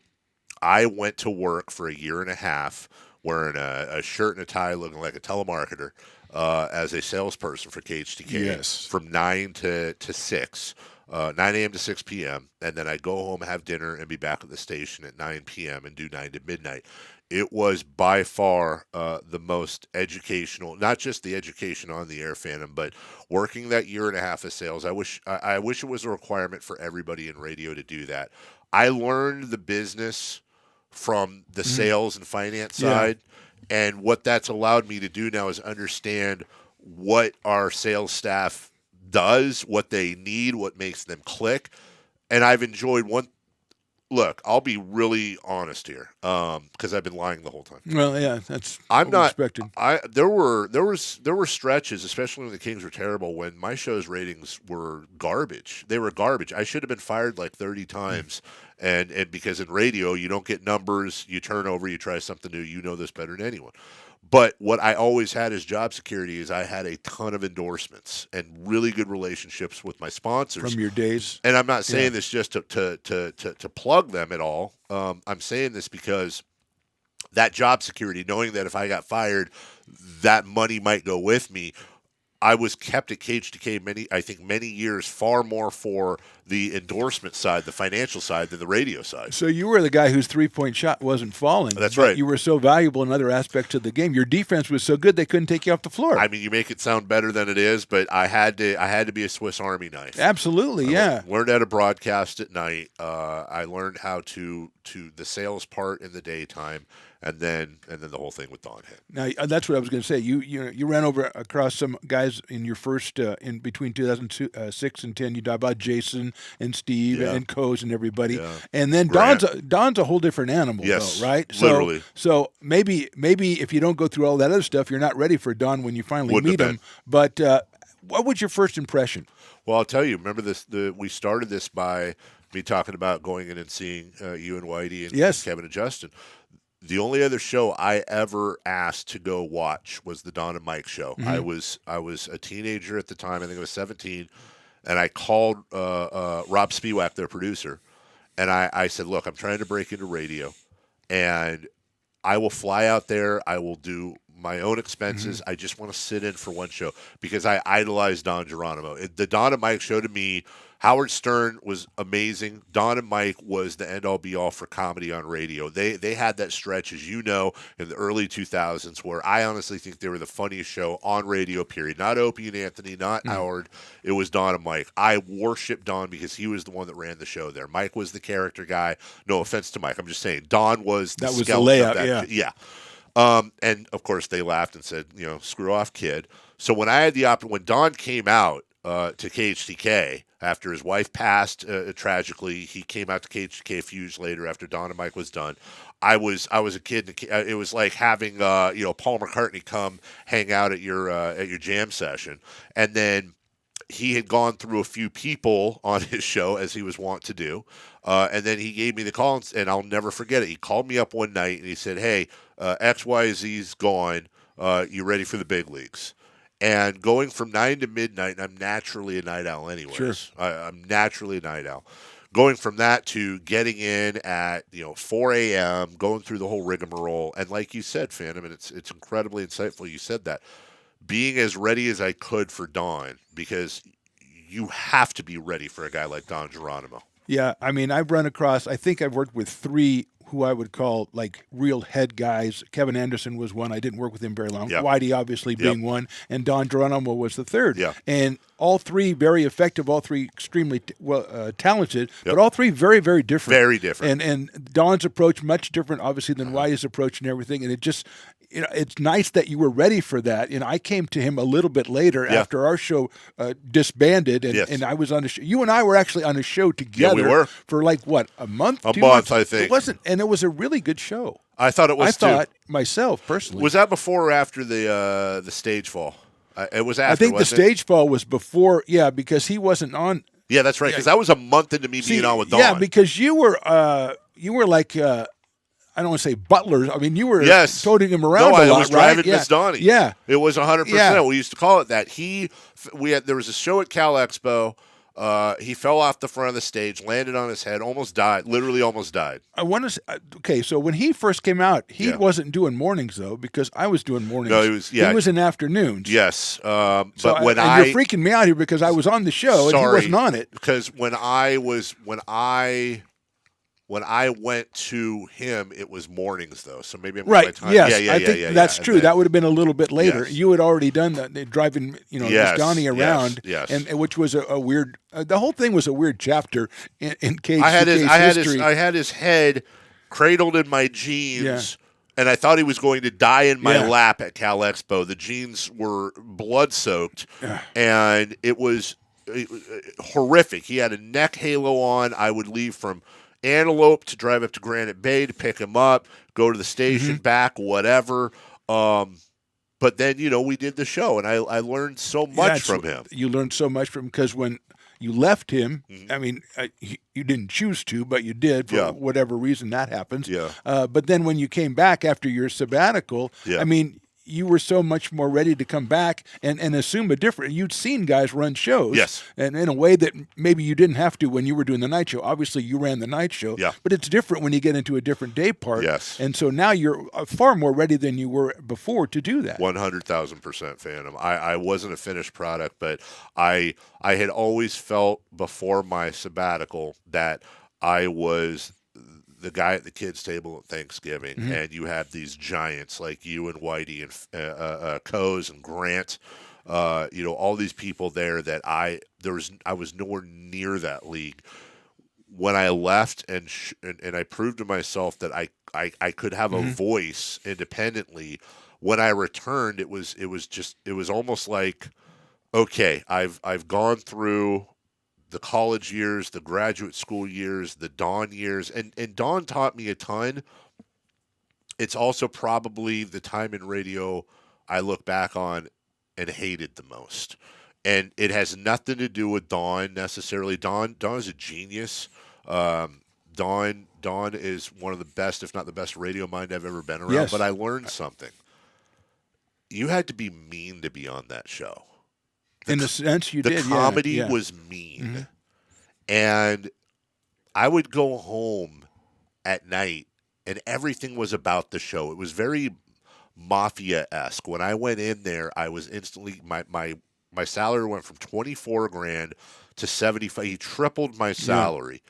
I went to work for a year and a half wearing a shirt and a tie looking like a telemarketer as a salesperson for KHTK from 9 to 6. 9 a.m. to 6 p.m., and then I'd go home, have dinner, and be back at the station at 9 p.m. and do 9 to midnight. It was by far the most educational, not just the education on the air, Phantom, but working that year and a half of sales. I wish it was a requirement for everybody in radio to do that. I learned the business from the sales and finance side, and what that's allowed me to do now is understand what our sales staff does, what they need, what makes them click. And I've enjoyed look, I'll be really honest here, because I've been lying the whole time. Well, yeah, that's expected. There were stretches, especially when the Kings were terrible, when my show's ratings were garbage. They were garbage. I should have been fired like 30 times. And because in radio, you don't get numbers, you turn over, you try something new. You know this better than anyone. But what I always had as job security is I had a ton of endorsements and really good relationships with my sponsors. From your days. And I'm not saying this just to plug them at all. I'm saying this because that job security, knowing that if I got fired, that money might go with me. I was kept at KHTK many years, far more for the endorsement side, the financial side, than the radio side. So you were the guy whose three-point shot wasn't falling. That's right. You were so valuable in other aspects of the game. Your defense was so good they couldn't take you off the floor. I mean, you make it sound better than it is, but I had to be a Swiss Army knife. Absolutely, yeah. I learned how to broadcast at night. I learned how to the sales part in the daytime. And then the whole thing with Don hit. Now that's what I was going to say. You ran across some guys in your first in between 2006 and 10. You talked about Jason and Steve and Coase and everybody. Yeah. And then Don's a whole different animal, though, right? Literally. So maybe if you don't go through all that other stuff, you're not ready for Don when you finally meet him. But what was your first impression? Well, I'll tell you. Remember this? We started this by me talking about going in and seeing you and Whitey and Kevin and Justin. The only other show I ever asked to go watch was the Don and Mike show. I was a teenager at the time. I think I was 17, and I called Rob Spiewak, their producer, and I said, "Look, I'm trying to break into radio, and I will fly out there. I will do my own expenses. I just want to sit in for one show because I idolize Don Geronimo. The Don and Mike show to me." Howard Stern was amazing. Don and Mike was the end-all, be-all for comedy on radio. They had that stretch, as you know, in the early 2000s where I honestly think they were the funniest show on radio, period. Not Opie and Anthony, not Howard. It was Don and Mike. I worship Don because he was the one that ran the show there. Mike was the character guy. No offense to Mike. I'm just saying Don was the skeleton. That was the layout, yeah. And, of course, they laughed and said, screw off, kid. So when I had the when Don came out to KHTK, after his wife passed tragically, he came out to KHTK a few years later after Don and Mike was done. I was a kid. It was like having Paul McCartney come hang out at your jam session, and then he had gone through a few people on his show as he was wont to do, and then he gave me the call, and I'll never forget it. He called me up one night and he said, "Hey, XYZ's gone. You ready for the big leagues?" And going from 9 to midnight, and I'm naturally a night owl anyways. Sure. I'm naturally a night owl. Going from that to getting in at 4 a.m., going through the whole rigmarole, and like you said, Phantom, and it's incredibly insightful you said that, being as ready as I could for Don, because you have to be ready for a guy like Don Geronimo. Yeah, I mean, I think I've worked with three who I would call like real head guys. Kevin Anderson was one. I didn't work with him very long. Yep. Whitey obviously being one, and Don Geronimo was the third. Yeah. And all three very effective, all three extremely talented, but all three very, very different. Very different. And Don's approach much different, obviously, than Whitey's approach and everything. And it just, it's nice that you were ready for that. I came to him a little bit later after our show disbanded, and I was on a show. You and I were actually on a show together. Yeah, we were. For like what, a month? A 2 month, months? I think. It wasn't, and it was a really good show. I thought it was. I thought myself personally. Was that before or after the stage fall? It was after. I think the stage fall was before. Yeah, because he wasn't on. Yeah, that's right. Because that was a month into me being on with Dawn. Yeah, because you were like. I don't want to say butlers. I mean, you were toting him around a lot, I was driving right? Miss Donnie. Yeah. It was 100%. Yeah. We used to call it that. There was a show at Cal Expo. He fell off the front of the stage, landed on his head, almost died, literally almost died. I want to okay, so when he first came out, he wasn't doing mornings, though, because I was doing mornings. No, he was in afternoons. Yes. But when you're freaking me out here because I was on the show and he wasn't on it. Because when I went to him, it was mornings though. So maybe I'm right. my time. Yes, I think that's true. That would have been a little bit later. Yes. You had already done that, driving, Miss Donnie around, yes. and which was a weird. The whole thing was a weird chapter in case I had history. I had his head cradled in my jeans. And I thought he was going to die in my lap at Cal Expo. The jeans were blood-soaked, and it was horrific. He had a neck halo on. I would leave from Antelope to drive up to Granite Bay to pick him up, go to the station, back, whatever. But then, we did the show, and I learned so much from him. You learned so much from him because when you left him, I mean, you didn't choose to, but you did for whatever reason that happens. Yeah. But then when you came back after your sabbatical, I mean, you were so much more ready to come back and assume a different. You'd seen guys run shows, and in a way that maybe you didn't have to when you were doing the night show. Obviously, you ran the night show, but it's different when you get into a different day part. Yes, and so now you're far more ready than you were before to do that. 100,000% Phantom. I wasn't a finished product, but I had always felt before my sabbatical that I was the guy at the kids' table at Thanksgiving, and you have these giants like you and Whitey and Coase and Grant, all these people there that I was nowhere near that league. When I left and I proved to myself that I could have a voice independently. When I returned, it was almost like, okay, I've gone through the college years, the graduate school years, the Dawn years, and Dawn taught me a ton. It's also probably the time in radio I look back on and hated the most. And it has nothing to do with Dawn necessarily. Dawn is a genius. Dawn is one of the best, if not the best, radio mind I've ever been around. Yes. But I learned something. You had to be mean to be on that show. In the sense you did, the comedy was mean, and I would go home at night, and everything was about the show. It was very mafia-esque. When I went in there, I was instantly my salary went from $24,000 to $75,000. He tripled my salary.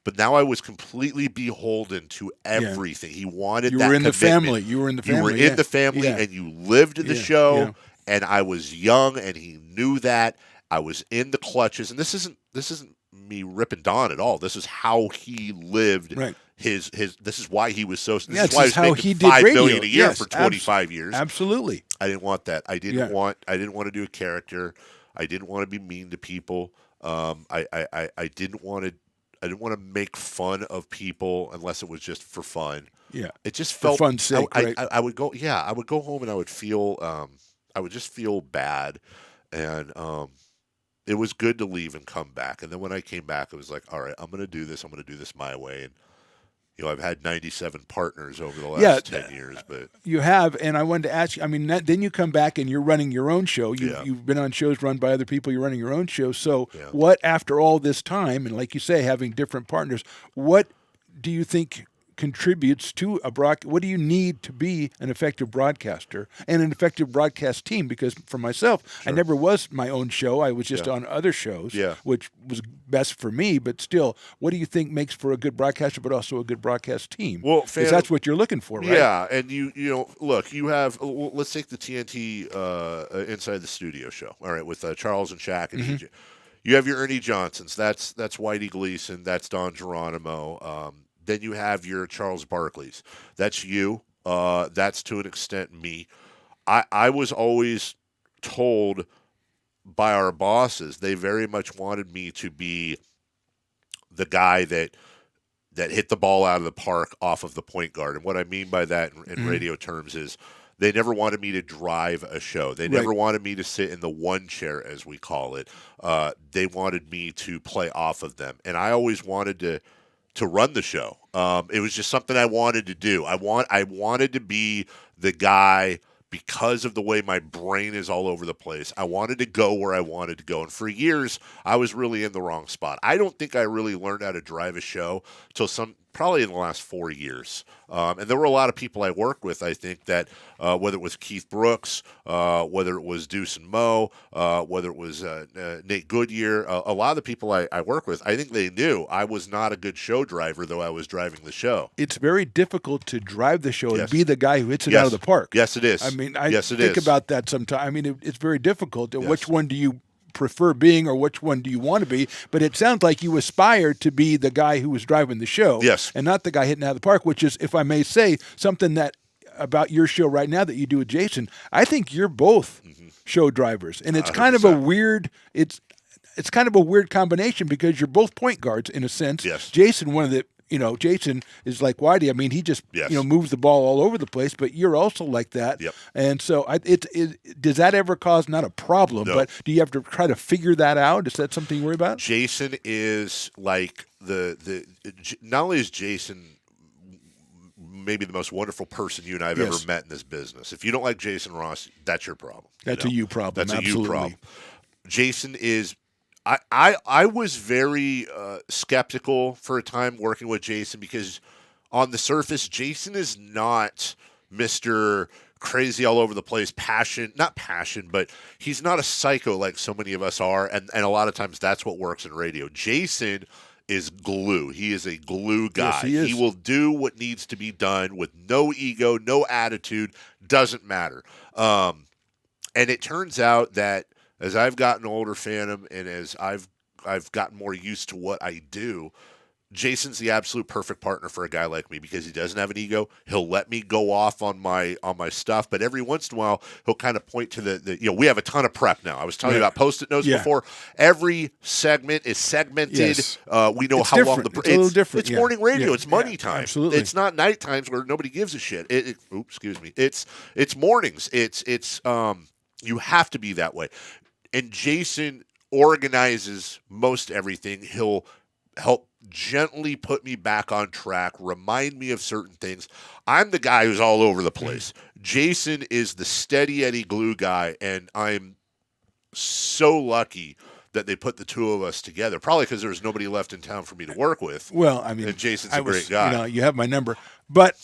But now I was completely beholden to everything. He wanted that You were in commitment. the family. You were in the family. You were in the family, and you lived the show. Yeah. And I was young, and he knew that. I was in the clutches, and this isn't me ripping Don at all. This is how he lived. Right. This is why he was so. This Yeah, is why this is how he did $5 radio. million a year Yes, for 25 years. Absolutely. I didn't want that. I didn't want to do a character. I didn't want to be mean to people. I didn't want to make fun of people unless it was just for fun. Yeah. It just felt for fun's sake. Right? I would go home and I would feel I would just feel bad, and it was good to leave and come back. And then when I came back, it was like, all right, I'm going to do this. I'm going to do this my way. And I've had 97 partners over the last 10 years. But you have, and I wanted to ask you. I mean, then you come back and you're running your own show. You've been on shows run by other people. You're running your own show. So what, after all this time, and like you say, having different partners, what do you think contributes to a what do you need to be an effective broadcaster and an effective broadcast team? Because for myself, I never was my own show. I was just on other shows, which was best for me. But still, what do you think makes for a good broadcaster, but also a good broadcast team? Well, because that's what you're looking for, right? Yeah, and you know, look, you have. Let's take the TNT Inside the Studio show. All right, with Charles and Shaq and EJ. You have your Ernie Johnsons. That's Whitey Gleason. That's Don Geronimo. Then you have your Charles Barkleys. That's you. That's to an extent me. I was always told by our bosses, they very much wanted me to be the guy that hit the ball out of the park off of the point guard. And what I mean by that in radio terms is they never wanted me to drive a show. They never wanted me to sit in the one chair, as we call it. They wanted me to play off of them. And I always wanted to run the show. It was just something I wanted to do. I wanted to be the guy because of the way my brain is all over the place. I wanted to go where I wanted to go. And for years, I was really in the wrong spot. I don't think I really learned how to drive a show till probably in the last 4 years. And there were a lot of people I worked with, I think, that whether it was Keith Brooks, whether it was Deuce and Mo, whether it was Nate Goodyear, a lot of the people I work with, I think they knew I was not a good show driver, though I was driving the show. It's very difficult to drive the show and be the guy who hits it out of the park. Yes, it is. I mean, I think about that sometimes. I mean, it's very difficult. Which one do you prefer being, or which one do you want to be? But it sounds like you aspire to be the guy who was driving the show, and not the guy hitting out of the park, which is, if I may say, something that about your show right now that you do with Jason. I think you're both show drivers, and it's 100%. Kind of a weird. It's kind of a weird combination because you're both point guards in a sense. Yes. Jason, Jason is like Whitey. I mean, he just moves the ball all over the place, but you're also like that. Yep. And so does that ever cause, not a problem, but do you have to try to figure that out? Is that something you worry about? Jason is like not only is Jason maybe the most wonderful person you and I have ever met in this business. If you don't like Jason Ross, that's your problem. That's a you problem. That's absolutely. a you problem. Jason is. I was very skeptical for a time working with Jason because on the surface, Jason is not Mr. crazy all over the place, not passion, but he's not a psycho like so many of us are. And a lot of times that's what works in radio. Jason is glue. He is a glue guy. Yes, he is. He will do what needs to be done with no ego, no attitude, doesn't matter. And it turns out that as I've gotten older, Phantom, and as I've gotten more used to what I do, Jason's the absolute perfect partner for a guy like me because he doesn't have an ego. He'll let me go off on my stuff, but every once in a while he'll kind of point to we have a ton of prep now. I was telling you about Post-it notes before. Every segment is segmented. Yes. We know it's how different. long it's a little different. It's morning radio. It's money time. Absolutely. It's not night times where nobody gives a shit. Excuse me. It's mornings. It's you have to be that way. And Jason organizes most everything. He'll help gently put me back on track, remind me of certain things. I'm the guy who's all over the place. Jason is the steady Eddie glue guy, and I'm so lucky that they put the two of us together. Probably because there's nobody left in town for me to work with. Well, I mean, and Jason's a great guy. You have my number. But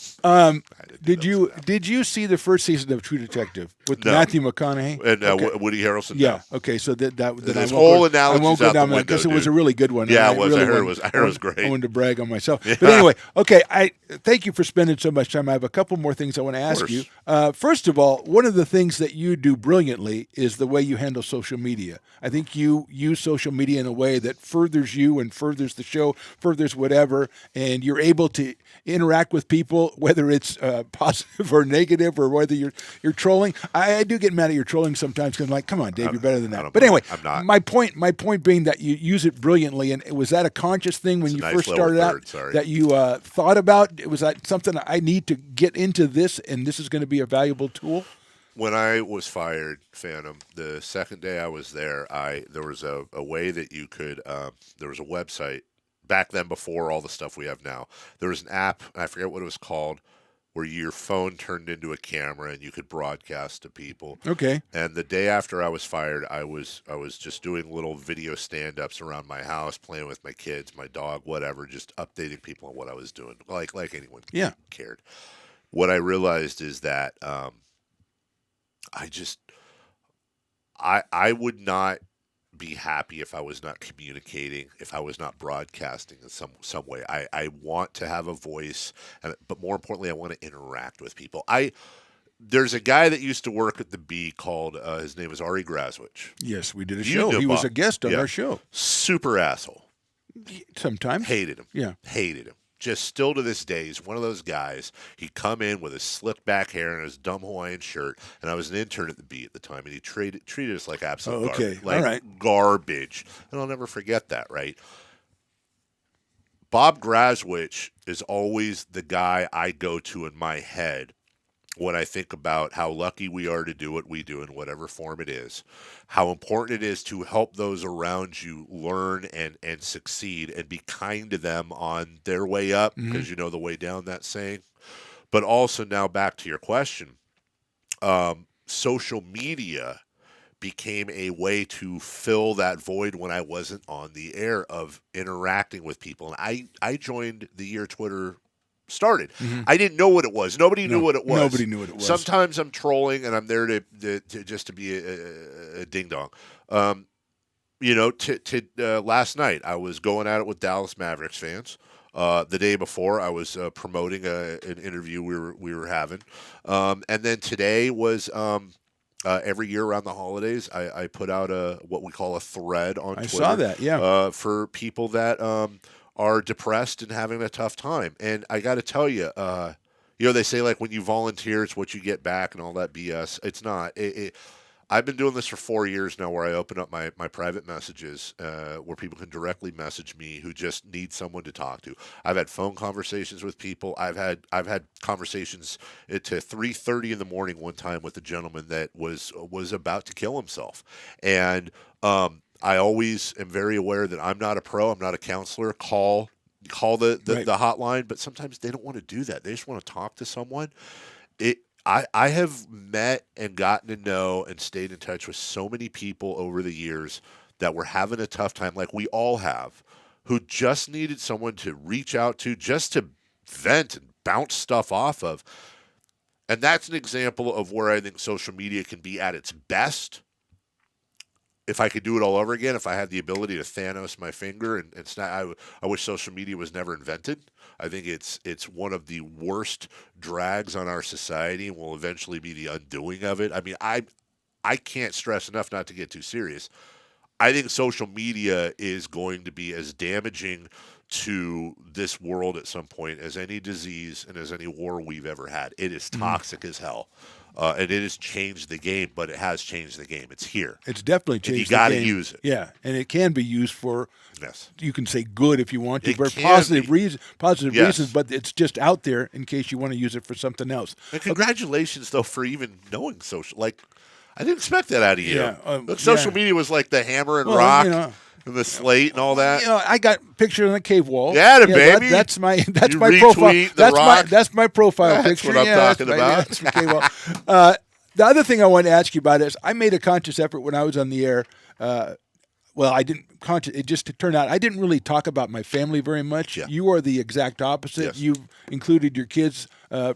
did you see the first season of True Detective with Matthew McConaughey and Woody Harrelson? Yeah. No. Okay. So that this whole analogy I won't go down because it was a really good one. Yeah, it was. I heard it was great. I wanted to brag on myself. Yeah. But anyway, okay. I thank you for spending so much time. I have a couple more things I want to ask you. First of all, one of the things that you do brilliantly is the way you handle social media. I think you use social media in a way that furthers you and furthers the show, furthers whatever, and you're able to interact with people, whether it's positive or negative, or whether you're trolling. I do get mad at your trolling sometimes because I'm like, come on, Dave, you're better than that. But anyway, I'm not. My point being that you use it brilliantly, and was that a conscious thing when you first started out that you thought about? Was that something I need to get into this, and this is going to be a valuable tool? When I was fired, Phantom, the second day I was there, there was a way that you could. There was a website back then before all the stuff we have now. There was an app, and I forget what it was called, where your phone turned into a camera and you could broadcast to people. Okay. And the day after I was fired, I was just doing little video stand-ups around my house, playing with my kids, my dog, whatever, just updating people on what I was doing, like anyone cared. What I realized is that I would not be happy if I was not communicating, if I was not broadcasting in some way. I want to have a voice, but more importantly, I want to interact with people. There's a guy that used to work at the Bee called, his name is Ari Graswich. Yes, we did a You show. know He was Bob. a guest on Yeah. our show. Super asshole. Sometimes. Hated him. Yeah. Hated him. Just still to this day, he's one of those guys. He'd come in with his slick back hair and his dumb Hawaiian shirt. And I was an intern at the Bee at the time, and he treated us like absolute garbage. Like All right. garbage. And I'll never forget that, right? Bob Graswich is always the guy I go to in my head when I think about how lucky we are to do what we do in whatever form it is, how important it is to help those around you learn and succeed and be kind to them on their way up, because you know the way down, that saying. But also, now back to your question, social media became a way to fill that void when I wasn't on the air of interacting with people. And I joined the year Twitter started. I didn't know what it was. Nobody knew what it was. Nobody knew what it was. Sometimes I'm trolling and I'm there to just to be a ding dong. Last night I was going at it with Dallas Mavericks fans. The day before I was promoting an interview we were having, and then today was every year around the holidays I put out what we call a thread on Twitter. I saw that. Yeah. For people that are depressed and having a tough time. And I got to tell you, they say like when you volunteer, it's what you get back and all that BS. It's not. I've been doing this for 4 years now, where I open up my private messages where people can directly message me who just need someone to talk to. I've had phone conversations with people. I've had conversations to 3:30 in the morning one time with a gentleman that was about to kill himself. And I always am very aware that I'm not a pro. I'm not a counselor. Call the hotline, but sometimes they don't want to do that. They just want to talk to someone. I have met and gotten to know and stayed in touch with so many people over the years that were having a tough time, like we all have, who just needed someone to reach out to, just to vent and bounce stuff off of. And that's an example of where I think social media can be at its best. If I could do it all over again, if I had the ability to Thanos my finger and snap, I wish social media was never invented. I think it's one of the worst drags on our society and will eventually be the undoing of it. I mean, I can't stress enough not to get too serious. I think social media is going to be as damaging to this world at some point as any disease and as any war we've ever had. It is toxic as hell. And it has changed the game, but it has changed the game. It's here. It's definitely changed. And you got the to game. use it. Yeah, and it can be used for. Yes. You can say good if you want to, It but can positive be. reasons. But it's just out there in case you want to use it for something else. And congratulations, though, for even knowing social. Like, I didn't expect that out of you. Yeah, Look, social media was like the hammer and Well, rock you know, and the slate and all that. You know, I got pictures on the cave wall. Yeah, baby. That's my You profile. retweet The Rock. That's my profile That's picture. what I'm talking that's about. That's my cave wall. The other thing I wanted to ask you about is I made a conscious effort when I was on the air. Well, I didn't. It just turned out I didn't really talk about my family very much. Yeah. You are the exact opposite. Yes. You've included your kids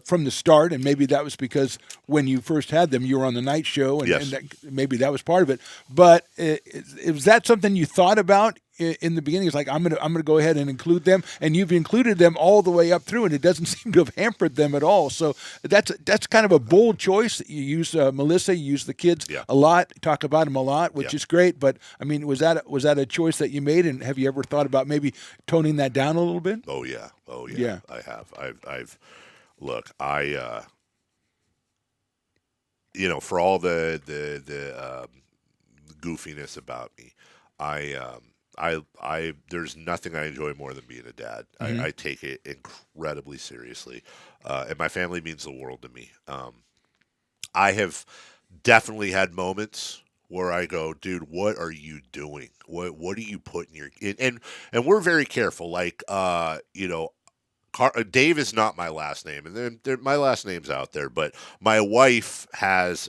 from the start, and maybe that was because when you first had them, you were on the night show, and, Yes. maybe that was part of it. But was that something you thought about in the beginning? It's like I'm gonna go ahead and include them, and you've included them all the way up through, and it doesn't seem to have hampered them at all. So that's kind of a bold choice. You use Melissa, you use the kids a lot, talk about them a lot, which is great. But I mean, was that a choice that you made, and have you ever thought about maybe toning that down a little bit? Oh yeah. Yeah. I have. I've look. I for all the goofiness about me, I there's nothing I enjoy more than being a dad. I take it incredibly seriously, and my family means the world to me. I have definitely had moments where I go, dude, what are you doing? What are you putting your and we're very careful. Like Dave is not my last name, and then my last name's out there. But my wife has.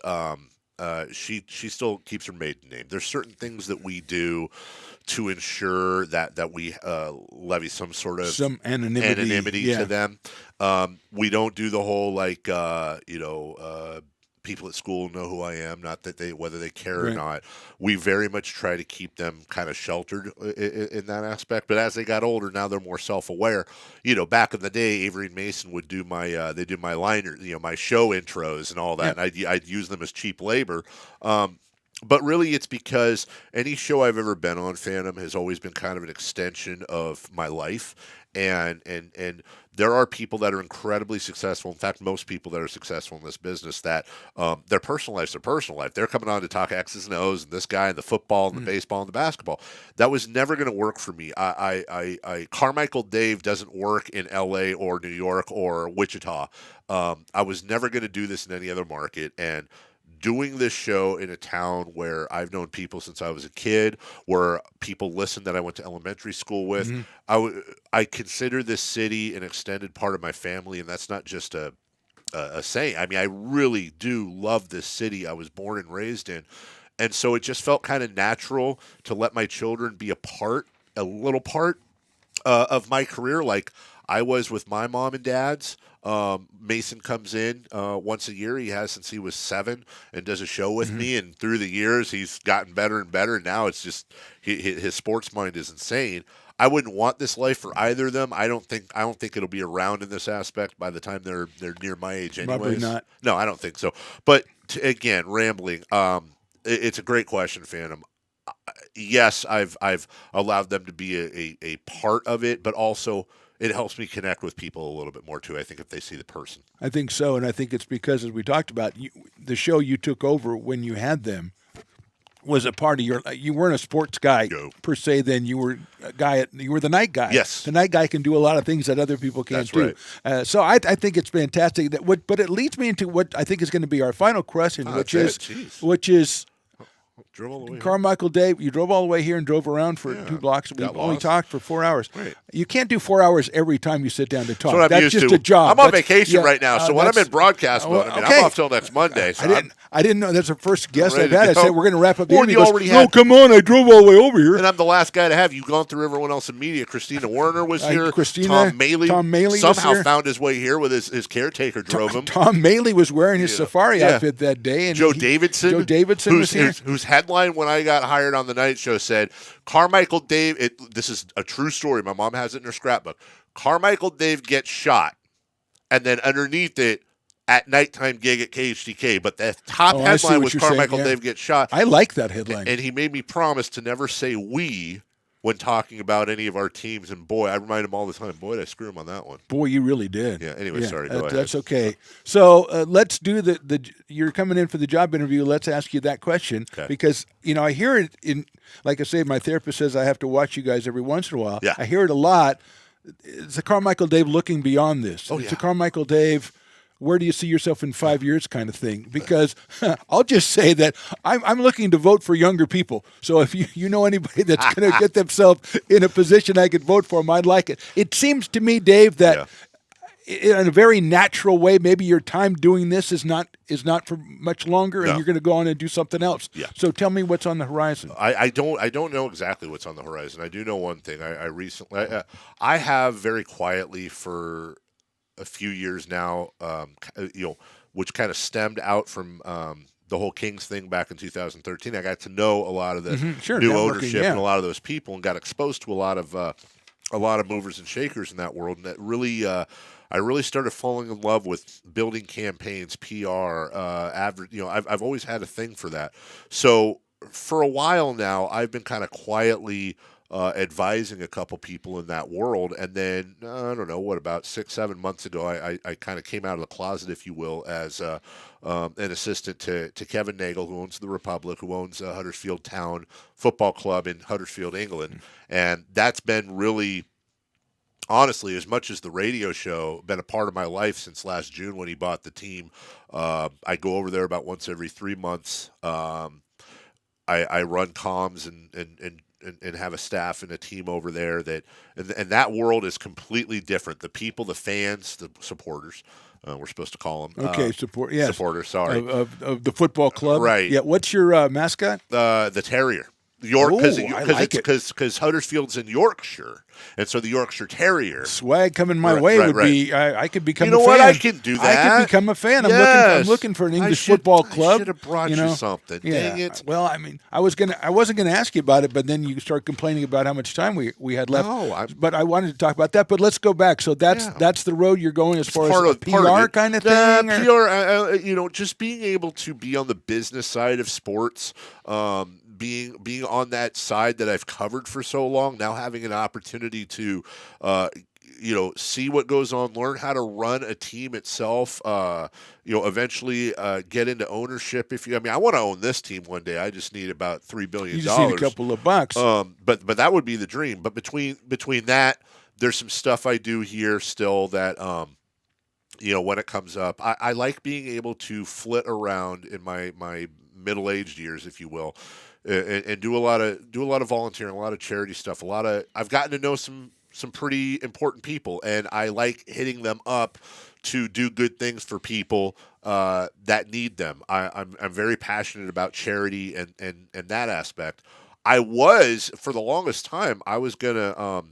She still keeps her maiden name. There's certain things that we do to ensure that we levy some sort of anonymity to them. We don't do the whole people at school know who I am, not that whether they care or not. We very much try to keep them kind of sheltered in that aspect. But as they got older, now they're more self-aware. Back in the day, Avery and Mason would do they do my liner, my show intros and all that, and I'd use them as cheap labor. But really, it's because any show I've ever been on, Phantom, has always been kind of an extension of my life. And there are people that are incredibly successful. In fact, most people that are successful in this business, that their personal life's their personal life. They're coming on to talk X's and O's and this guy and the football and the baseball and the basketball. That was never going to work for me. Carmichael Dave doesn't work in L.A. or New York or Wichita. I was never going to do this in any other market. And doing this show in a town where I've known people since I was a kid, where people listen that I went to elementary school with, I consider this city an extended part of my family, and that's not just a saying. I mean, I really do love this city I was born and raised in, and so it just felt kind of natural to let my children be a little part of my career, like I was with my mom and dad's. Mason comes in once a year. He has since he was 7 and does a show with me. And through the years, he's gotten better and better. And now it's just his sports mind is insane. I wouldn't want this life for either of them. I don't think it'll be around in this aspect by the time they're near my age. Anyways, probably not. No, I don't think so. But again, rambling. It's a great question, Phantom. Yes, I've allowed them to be a part of it, but also it helps me connect with people a little bit more too, I think, if they see the person. I think so, and I think it's because, as we talked about, the show you took over when you had them was a part of your. You weren't a sports guy per se. Then you were a guy. You were the night guy. Yes, the night guy can do a lot of things that other people can't do. Right. So I think it's fantastic. But it leads me into what I think is going to be our final question, which is. Drove all the way Carmichael Dave, you drove all the way here and drove around for 2 blocks. We only talked for 4 hours. Right. You can't do 4 hours every time you sit down to talk. That's just to. A job. I'm on vacation right now, so when I'm in broadcast mode, I'm off till next Monday. So I didn't know. That's the first guest I've had. I said we're going to wrap up. Well, No, come on! I drove all the way over here. And I'm the last guy to have. You've gone through everyone else in media. Christina Werner was here. Tom Maley somehow found his way here with his caretaker drove him. Tom Maley was wearing his safari outfit that day. And Joe Davidson was here. Whose headline when I got hired on the night show said, Carmichael Dave, this is a true story. My mom has it in her scrapbook. Carmichael Dave gets shot. And then underneath it, at nighttime gig at KHTK. But the top headline was Carmichael Dave gets shot. I like that headline. And he made me promise to never say we when talking about any of our teams. And boy, I remind him all the time, boy, did I screw him on that one. Boy, you really did. Yeah, anyway, sorry, go ahead. That's okay. So let's do you're coming in for the job interview. Let's ask you that question. Okay. Because, I hear it like I say, my therapist says I have to watch you guys every once in a while. Yeah. I hear it a lot. It's a Carmichael Dave looking beyond this. It's a Carmichael Dave, where do you see yourself in 5 years kind of thing? Because I'll just say that I'm looking to vote for younger people. So if you know anybody that's going to get themselves in a position I could vote for them, I'd like it. It seems to me, Dave, that in a very natural way, maybe your time doing this is not for much longer, and you're going to go on and do something else. Yeah. So tell me what's on the horizon. I don't know exactly what's on the horizon. I do know one thing. I recently I have very quietly for a few years now, which kind of stemmed out from the whole Kings thing back in 2013. I got to know a lot of the new ownership and a lot of those people, and got exposed to a lot of movers and shakers in that world, and that really. I really started falling in love with building campaigns, PR, I've always had a thing for that. So for a while now, I've been kind of quietly advising a couple people in that world. And then, I don't know, about 6-7 months ago, I kind of came out of the closet, if you will, as an assistant to Kevin Nagel, who owns the Republic, who owns Huddersfield Town Football Club in Huddersfield, England. And that's been really... honestly, as much as the radio show, been a part of my life since last June when he bought the team. I go over there about once every 3 months. I run comms and and have a staff and a team over there and that world is completely different. The people, the fans, the supporters, we're supposed to call them. Okay, yes. Supporters, sorry. Of the football club. Right. Yeah, what's your mascot? The Terrier. York, I like it. Because Huddersfield's in Yorkshire, and so the Yorkshire Terrier. Swag coming my way would be. I could become. You know a fan. what? I can do that. I could become a fan. Yes. I'm looking for an English football club. I should have brought you something. Yeah. Dang it. Well, I mean, I wasn't gonna ask you about it, but then you start complaining about how much time we had left. No, but I wanted to talk about that. But let's go back. So that's the road you're going as far as a PR kind of thing. PR. Just being able to be on the business side of sports. Being on that side that I've covered for so long, now having an opportunity to, see what goes on, learn how to run a team itself, eventually get into ownership. I want to own this team one day. I just need about $3 billion. You just need a couple of bucks. But that would be the dream. But between that, there's some stuff I do here still that, when it comes up, I like being able to flit around in my middle-aged years, if you will. And do a lot of volunteering, a lot of charity stuff, I've gotten to know some pretty important people, and I like hitting them up to do good things for people that need them. I'm very passionate about charity and that aspect. I was, for the longest time, I was gonna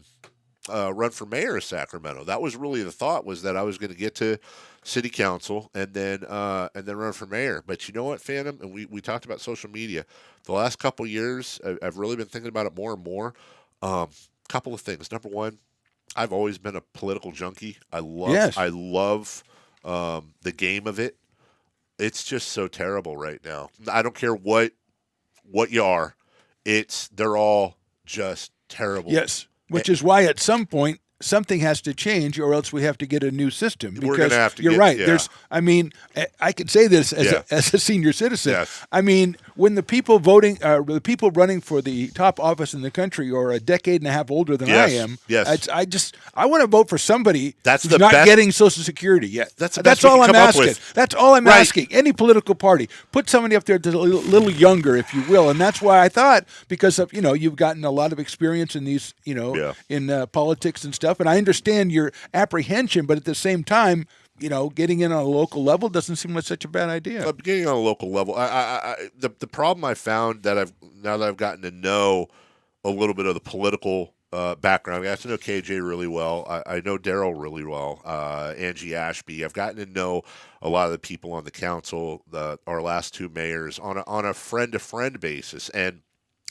run for mayor of Sacramento. That was really the thought, was that I was going to get to city council and then run for mayor. But you know what, Phantom? And we talked about social media. The last couple of years, I've really been thinking about it more and more. Couple of things. Number one, I've always been a political junkie. I love the game of it. It's just so terrible right now. I don't care what you are. They're all just terrible. Yes. Which is why at some point something has to change, or else we have to get a new system. Because we're going to have to. You're right. Yeah. I can say this as a senior citizen. Yes. I mean, when the people voting, the people running for the top office in the country are a decade and a half older than I am. Yes. I want to vote for somebody who's not getting Social Security yet. That's all I'm asking. That's all I'm asking. Any political party, put somebody up there that's a little younger, if you will. And that's why I thought, because of you've gotten a lot of experience in these, in politics and stuff. And I understand your apprehension, but at the same time, getting in on a local level doesn't seem like such a bad idea. Getting on a local level, the problem I found now that I've gotten to know a little bit of the political background. I got to know KJ really well. I know Daryl really well. Angie Ashby. I've gotten to know a lot of the people on the council, our last two mayors, on a friend-to-friend basis. And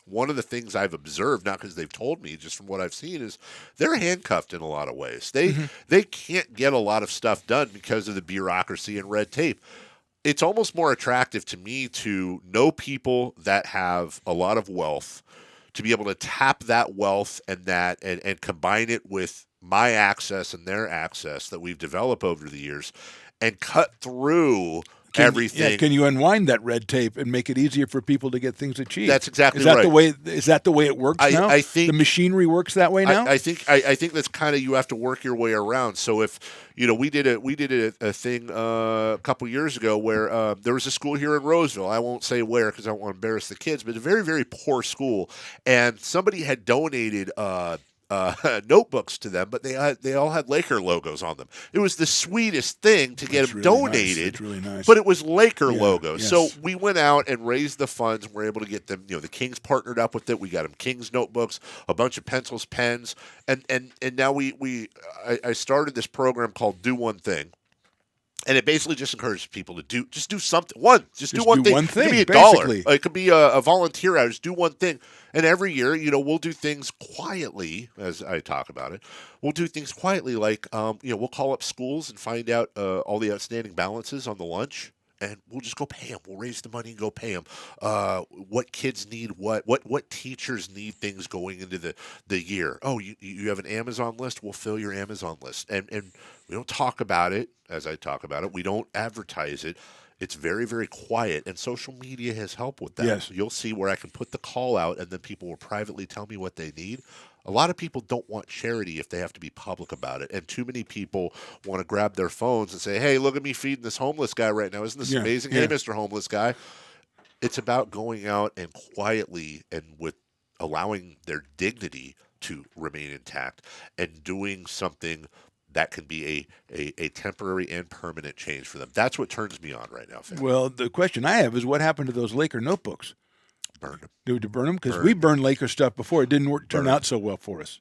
one of the things I've observed, not because they've told me, just from what I've seen, is they're handcuffed in a lot of ways. They can't get a lot of stuff done because of the bureaucracy and red tape. It's almost more attractive to me to know people that have a lot of wealth, to be able to tap that wealth and combine it with my access and their access that we've developed over the years, and cut through everything. Can you unwind that red tape and make it easier for people to get things achieved? That's exactly right. Is that the way it works now? I think the machinery works that way now. I think that's kind of, you have to work your way around. So if we did a thing a couple years ago where there was a school here in Roseville. I won't say where because I don't want to embarrass the kids, but a very, very poor school, and somebody had donated notebooks to them, but they all had Laker logos on them. It was the sweetest thing to get them donated. It's really nice. But it was Laker logos. Yes. So we went out and raised the funds, and we're able to get them. The Kings partnered up with it. We got them Kings notebooks, a bunch of pencils, pens, and now I started this program called Do One Thing. And it basically just encourages people to do something. Do one thing. It could be $1. It could be a volunteer hour. Just do one thing. And every year, we'll do things quietly, as I talk about it. We'll do things quietly, like we'll call up schools and find out all the outstanding balances on the lunch, and we'll just go pay them. We'll raise the money and go pay them. What kids need, what teachers need things going into the year. Oh, you have an Amazon list? We'll fill your Amazon list. And we don't talk about it as I talk about it. We don't advertise it. It's very, very quiet, and social media has helped with that. Yes. You'll see where I can put the call out, and then people will privately tell me what they need. A lot of people don't want charity if they have to be public about it, and too many people want to grab their phones and say, hey, look at me feeding this homeless guy right now. Isn't this amazing? Yeah. Hey, Mr. Homeless Guy. It's about going out and quietly and with allowing their dignity to remain intact and doing something that can be a temporary and permanent change for them. That's what turns me on right now, Finn. Well, the question I have is what happened to those Laker notebooks? Burn them. Did you burn them? Because we burned Laker stuff before. It didn't turn out so well for us.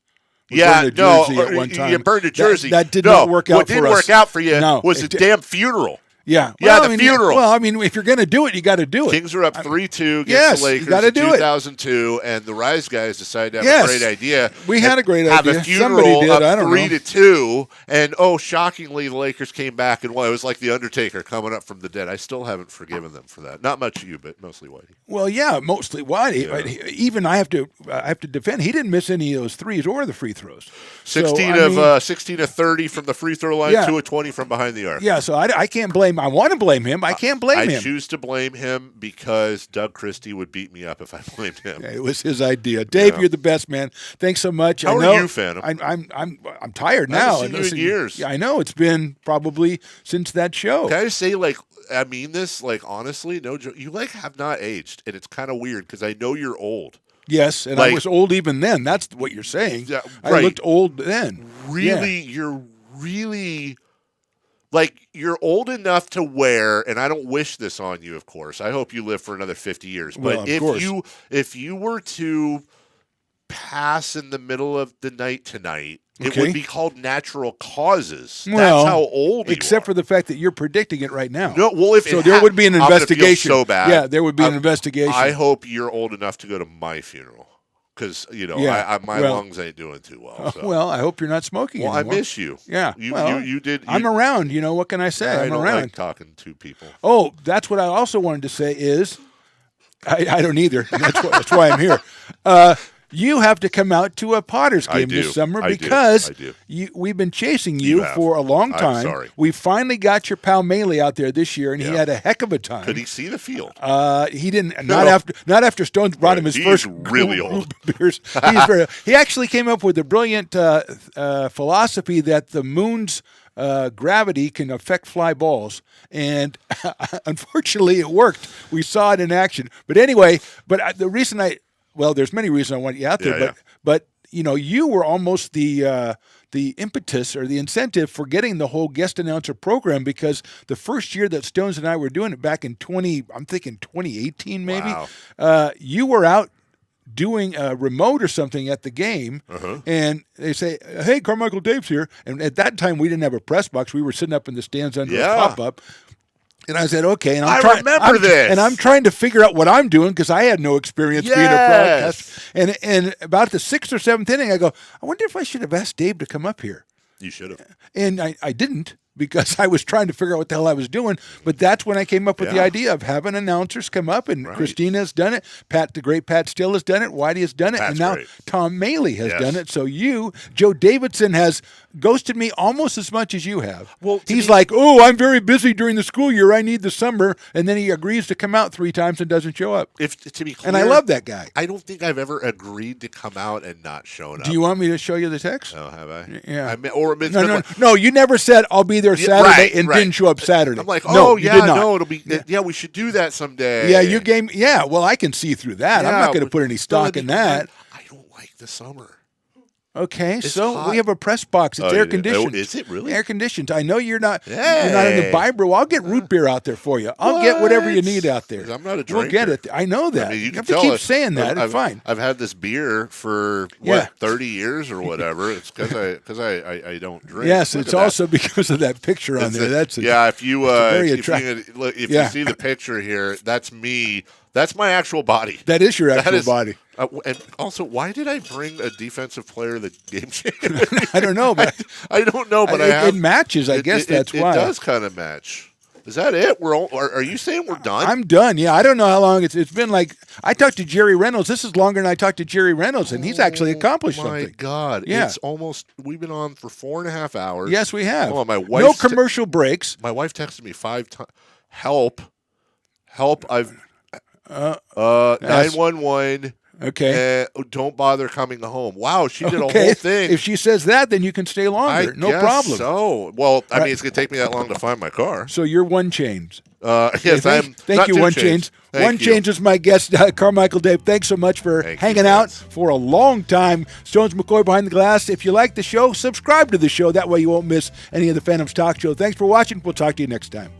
We Yeah, burned a no, jersey at one time. you burned a jersey. That did not work out for us. What didn't work out for you was it the damn funeral. Yeah. Yeah, the funeral. Well, I mean, if you're going to do it, you got to do it. Kings are up 3-2 against Yes, the Lakers you gotta in do it. 2002, and the Rise guys decided to have a great idea. We had a great have idea. a funeral Somebody did. up I don't know. 3-2, and shockingly, the Lakers came back and won. It was like the Undertaker coming up from the dead. I still haven't forgiven them for that. Not much you, but mostly Whitey. Well, yeah, mostly Whitey. Yeah. But even I have to defend. He didn't miss any of those threes or the free throws. 16 of 30 from the free throw line, 2 of 20 from behind the arc. Yeah, so I can't blame. I want to blame him. I can't blame him. I choose to blame him because Doug Christie would beat me up if I blamed him. Yeah, it was his idea. Dave, you're the best, man. Thanks so much. How are you, Phantom? I'm tired I now. haven't seen you in years. Yeah, I know. It's been probably since that show. Can I just say, I mean this, honestly, no joke. You, have not aged, and it's kind of weird because I know you're old. Yes, and I was old even then. That's what you're saying. Yeah, I right. looked old then. Really, you're really... you're old enough to wear, and I don't wish this on you, of course. I hope you live for another 50 years. But if you were to pass in the middle of the night tonight, it would be called natural causes. Well, that's how old you except are. for the fact that you're predicting it right now. No, well, there would be an investigation. I'm gonna feel so bad. Yeah, there would be an investigation. I hope you're old enough to go to my funeral. Because, my lungs ain't doing too well. So. Well, I hope you're not smoking anymore. I miss you. Yeah. You did. I'm around. What can I say? I I'm don't around. like talking to people. Oh, that's what I also wanted to say is, I don't either. That's why I'm here. You have to come out to a Potters game this summer because we've been chasing you for a long time. I'm sorry. We finally got your pal Maley out there this year, and he had a heck of a time. Could he see the field? He didn't. Not after Stones brought him his first really old beers. He actually came up with a brilliant philosophy that the moon's gravity can affect fly balls, and unfortunately, it worked. We saw it in action. But anyway, the reason there's many reasons I want you out there, but you were almost the impetus or the incentive for getting the whole guest announcer program, because the first year that Stones and I were doing it back in 2018 maybe, you were out doing a remote or something at the game, and they say, "Hey, Carmichael Dave's here," and at that time we didn't have a press box. We were sitting up in the stands under a pop-up. And I said, okay. And I remember this. And I'm trying to figure out what I'm doing because I had no experience being a broadcaster. And about the 6th or 7th inning, I go, I wonder if I should have asked Dave to come up here. You should have. And I didn't, because I was trying to figure out what the hell I was doing. But that's when I came up with the idea of having announcers come up, and Christina has done it. The great Pat Still has done it. Whitey has done it. That's and now great. Tom Maley has done it. So Joe Davidson has ghosted me almost as much as you have. Well, he's like, oh, I'm very busy during the school year. I need the summer. And then he agrees to come out 3 times and doesn't show up. To be clear, and I love that guy. I don't think I've ever agreed to come out and not shown up. Do you want me to show you the text? Oh, have I? Yeah. No. You never said I'll be there Saturday and didn't show up Saturday. I'm like, it'll be. Yeah, we should do that someday. Yeah, you gave me. Yeah, well, I can see through that. I'm not going to put any stock in that. I don't like the summer. Okay, It's so hot. we have a press box. It's air conditioned. Oh, is it really? Air conditioned. I know you're not. You're not in the Vibro. I'll get root beer out there for you. I'll get whatever you need out there. I'm not a drinker. We'll get it. I know that. I mean, you have can to tell keep saying that. It's fine. I've had this beer for 30 years or whatever. It's because I don't drink. Yes, Look it's at also because of that picture on there. That's if you very if you see the picture here, that's me. That's my actual body. That is your actual body. And also, why did I bring a defensive player of the game changer? I don't know, but I don't know, but it matches. I guess that's why it does kind of match. Is that it? Are you saying we're done? I'm done. Yeah, I don't know how long it's been. Like, I talked to Jerry Reynolds. This is longer than I talked to Jerry Reynolds, and he's actually accomplished something. My God, yeah. We've been on for 4.5 hours. Yes, we have. Hold on, my wife. No commercial breaks. My wife texted me 5 times. Help! I've 911. Okay. Don't bother coming home. Wow, she did a Okay. whole thing. If she says that, then you can stay longer. No guess problem. So, well, I mean, it's going to take me that long to find my car. So you're One Chains. Yes, I'm. Thank not you, two One chains. Chains. One Chains is my guest, Carmichael Dave. Thanks so much for hanging out for a long time. Stones McCoy behind the glass. If you like the show, subscribe to the show. That way you won't miss any of the Phantoms Talk Show. Thanks for watching. We'll talk to you next time.